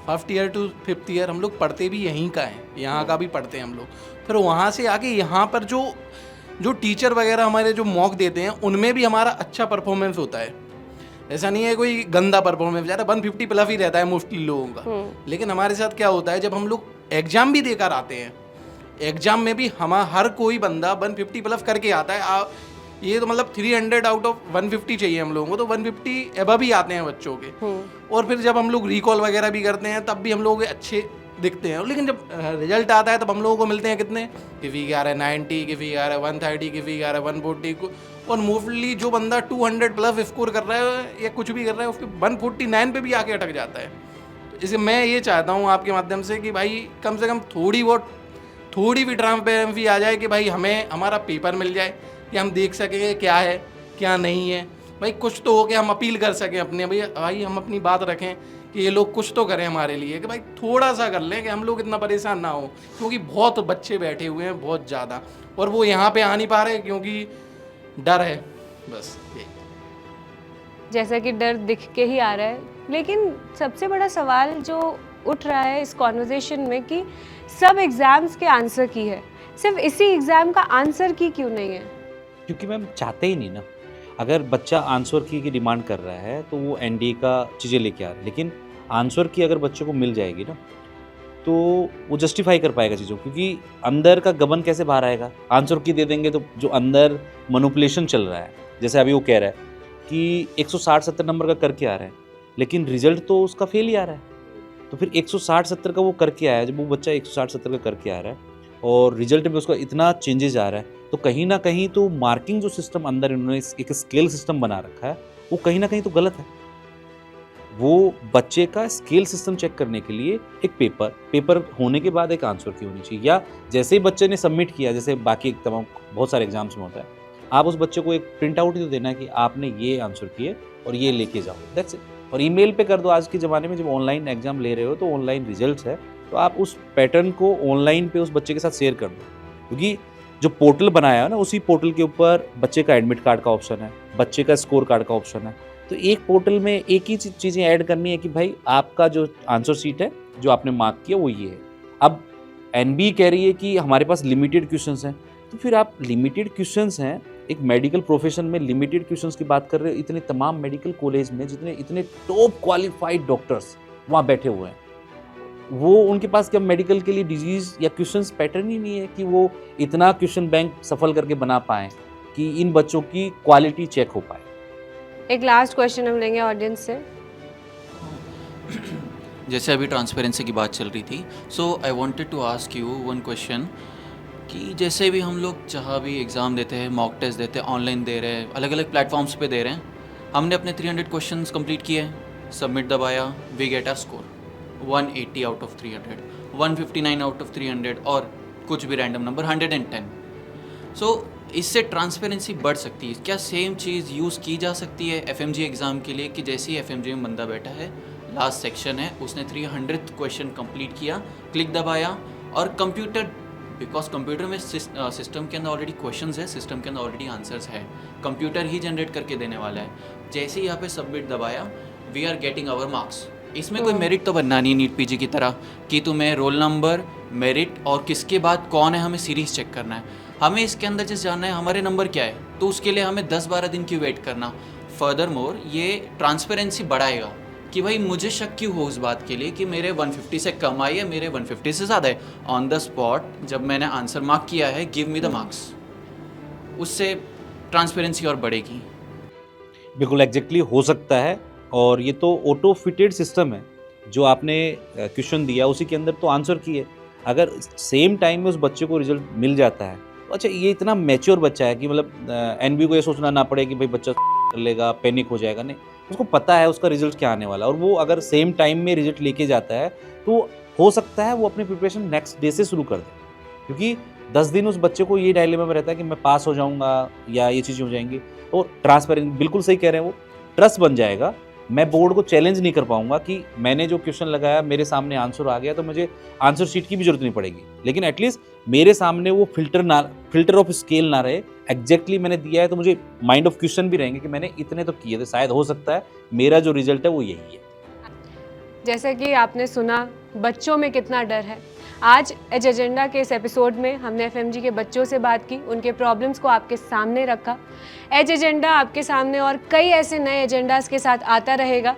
1st year to 5th year हम लोग पढ़ते भी यहीं का है, यहाँ का भी पढ़ते हैं हम लोग। फिर वहाँ से आके यहाँ पर जो टीचर वगैरह हमारे जो मॉक देते हैं उनमें भी हमारा अच्छा परफॉर्मेंस होता है। ऐसा नहीं है कोई गंदा परफॉर्मेंस, ज़्यादा 150 प्लस ही रहता है मोस्टली लोगों का। लेकिन हमारे साथ क्या होता है, जब हम लोग एग्ज़ाम भी देकर आते हैं, एग्ज़ाम में भी हर कोई बंदा 150 प्लस करके आता है। ये तो मतलब 300 आउट ऑफ 150 चाहिए हम लोगों को, तो 150 एबव ही आते हैं बच्चों के। और फिर जब हम लोग रिकॉल वगैरह भी करते हैं तब भी हम लोग अच्छे दिखते हैं। लेकिन जब रिजल्ट आता है तब हम लोगों को मिलते हैं कितने, किसी के आ रहा है 90, किसी के आ रहा है 130, किसी के आ रहा है 140 को। और मोस्टली जो बंदा 200 प्लस स्कोर कर रहा है या कुछ भी कर रहा है उसके 149 पे भी आके अटक जाता है। तो इसे मैं ये चाहता हूँ आपके माध्यम से कि भाई कम से कम थोड़ी भी ट्रांसपेरेंसी आ जाए कि भाई हमें हमारा पेपर मिल जाए कि हम देख सकें क्या है क्या नहीं है। भाई कुछ तो हो के हम अपील कर सकें अपने, भाई हम अपनी बात रखें कि ये लोग कुछ तो करें हमारे लिए, कि भाई थोड़ा सा कर लें कि हम लोग इतना परेशान ना हो, क्योंकि बहुत बच्चे बैठे हुए हैं बहुत ज़्यादा और वो यहाँ पे आ नहीं पा रहे क्योंकि डर है। बस यही। जैसा कि डर दिख के ही आ रहा है, लेकिन सबसे बड़ा सवाल जो उठ रहा है इस कॉन्वर्जेशन में कि सब एग्ज़ाम्स के आंसर की है, सिर्फ इसी एग्ज़ाम का आंसर की क्यों नहीं है? क्योंकि मैम चाहते ही नहीं ना। अगर बच्चा आंसर की डिमांड कर रहा है तो वो एनडीए का चीज़ें लेके आ रहा है, लेकिन आंसर की अगर बच्चों को मिल जाएगी ना तो वो जस्टिफाई कर पाएगा चीज़ों, क्योंकि अंदर का गबन कैसे बाहर आएगा? आंसर की दे देंगे तो जो अंदर मैनिपुलेशन चल रहा है, जैसे अभी वो कह रहा है कि 160-70 नंबर का करके आ रहा है लेकिन रिजल्ट तो उसका फेल ही आ रहा है। तो फिर 160-70 का वो करके आया, जब वो बच्चा 160-70 का करके आ रहा है और रिजल्ट में उसका इतना चेंजेस आ रहा है, तो कहीं ना कहीं तो मार्किंग जो सिस्टम अंदर इन्होंने एक स्केल सिस्टम बना रखा है वो कहीं ना कहीं तो गलत है। वो बच्चे का स्केल सिस्टम चेक करने के लिए एक पेपर होने के बाद एक आंसर की होनी चाहिए, या जैसे ही बच्चे ने सबमिट किया, जैसे बाकी तमाम बहुत सारे एग्जाम्स में होता है, आप उस बच्चे को एक प्रिंट आउट ही तो देना है कि आपने ये आंसर किए और ये लेके जाओ, दैट्स इट। और ईमेल पे कर दो। आज के ज़माने में जब ऑनलाइन एग्जाम ले रहे हो तो ऑनलाइन रिजल्ट्स है, तो आप उस पैटर्न को ऑनलाइन पे उस बच्चे के साथ शेयर कर दो, क्योंकि जो पोर्टल बनाया है ना उसी पोर्टल के ऊपर बच्चे का एडमिट कार्ड का ऑप्शन है, बच्चे का स्कोर कार्ड का ऑप्शन है। तो एक पोर्टल में एक ही चीज़ें ऐड करनी है कि भाई आपका जो आंसर शीट है जो आपने मार्क किया वो ये है। अब एनबी कह रही है कि हमारे पास लिमिटेड क्वेश्चंस हैं, तो फिर आप लिमिटेड क्वेश्चंस हैं, एक मेडिकल प्रोफेशन में लिमिटेड क्वेश्चंस की बात कर रहे हो, इतने तमाम मेडिकल कॉलेज में जितने इतने टॉप क्वालिफाइड डॉक्टर्स वहाँ बैठे हुए हैं, वो उनके पास क्या मेडिकल के लिए डिजीज़ या क्वेश्चंस पैटर्न ही नहीं है कि वो इतना क्वेश्चन बैंक सफल करके बना पाएँ कि इन बच्चों की क्वालिटी चेक हो पाए। एक लास्ट क्वेश्चन हम लेंगे ऑडियंस से। जैसे अभी ट्रांसपेरेंसी की बात चल रही थी, so I wanted to ask you one question कि जैसे भी हम लोग जहाँ भी एग्ज़ाम देते हैं, मॉक टेस्ट देते हैं, ऑनलाइन दे रहे हैं, अलग अलग प्लेटफॉर्म्स पे दे रहे हैं, हमने अपने 300 क्वेश्चंस कंप्लीट किए, सबमिट दबाया, we get a score 180 out of 300, 159 out of 300 और कुछ भी रैंडम नंबर 110। सो इससे ट्रांसपेरेंसी बढ़ सकती है क्या? सेम चीज़ यूज़ की जा सकती है एफएमजी एग्ज़ाम के लिए कि जैसे ही एफएमजी में बंदा बैठा है, लास्ट सेक्शन है, उसने 300th क्वेश्चन कंप्लीट किया, क्लिक दबाया और कंप्यूटर, बिकॉज कंप्यूटर में सिस्टम के अंदर ऑलरेडी क्वेश्चंस है, सिस्टम के अंदर ऑलरेडी आंसर्स है, कंप्यूटर ही जनरेट करके देने वाला है, जैसे ही यहाँ पे सबमिट दबाया, we are getting our marks. इसमें कोई मेरिट तो बनना नहीं नीट पीजी की तरह कि तुम्हें रोल नंबर, मेरिट और किसके बाद कौन है, हमें सीरीज़ चेक करना है। हमें इसके अंदर जैसे जानना है हमारे नंबर क्या है, तो उसके लिए हमें 10-12 दिन की वेट करना। फर्दर मोर ये ट्रांसपेरेंसी बढ़ाएगा कि भाई मुझे शक क्यों हो उस बात के लिए कि मेरे 150 से कम आई है, मेरे 150 से ज़्यादा है। ऑन द स्पॉट जब मैंने आंसर मार्क किया है, गिव मी द मार्क्स, उससे ट्रांसपेरेंसी और बढ़ेगी। बिल्कुल एग्जैक्टली हो सकता है, और ये तो ऑटो फिटेड सिस्टम है, जो आपने क्वेश्चन दिया उसी के अंदर तो आंसर की है। अगर सेम टाइम में उस बच्चे को रिजल्ट मिल जाता है तो अच्छा, ये इतना मैच्योर बच्चा है कि मतलब एनबी को ये सोचना ना पड़े कि भाई बच्चा कर लेगा, पैनिक हो जाएगा, नहीं, उसको पता है उसका रिजल्ट क्या आने वाला है, और वो अगर सेम टाइम में रिजल्ट लेके जाता है तो हो सकता है वो अपनी प्रिपरेशन नेक्स्ट डे से शुरू कर दे, क्योंकि 10 दिन उस बच्चे को ये डायलेमा में रहता है कि मैं पास हो जाऊंगा या ये चीज़ें हो जाएंगी। तो ट्रांसपेरेंट, बिल्कुल सही कह रहे हैं वो, ट्रस्ट बन जाएगा। मैं बोर्ड को चैलेंज नहीं कर पाऊंगा कि मैंने जो क्वेश्चन लगाया मेरे सामने आंसर आ गया, तो मुझे आंसर शीट की भी जरूरत नहीं पड़ेगी, लेकिन एटलीस्ट मेरे सामने वो फिल्टर ऑफ स्केल ना रहे, एग्जैक्टली मैंने दिया है तो मुझे माइंड ऑफ क्वेश्चन भी रहेंगे कि मैंने इतने तो किए थे, शायद हो सकता है मेरा जो रिजल्ट है वो यही है। जैसे कि आपने सुना बच्चों में कितना डर है। आज एज एजेंडा के इस एपिसोड में हमने एफएमजी के बच्चों से बात की, उनके प्रॉब्लम्स को आपके सामने रखा। एज एजेंडा आपके सामने और कई ऐसे नए एजेंडाज के साथ आता रहेगा।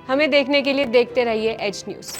हमें देखने के लिए देखते रहिए एज न्यूज़।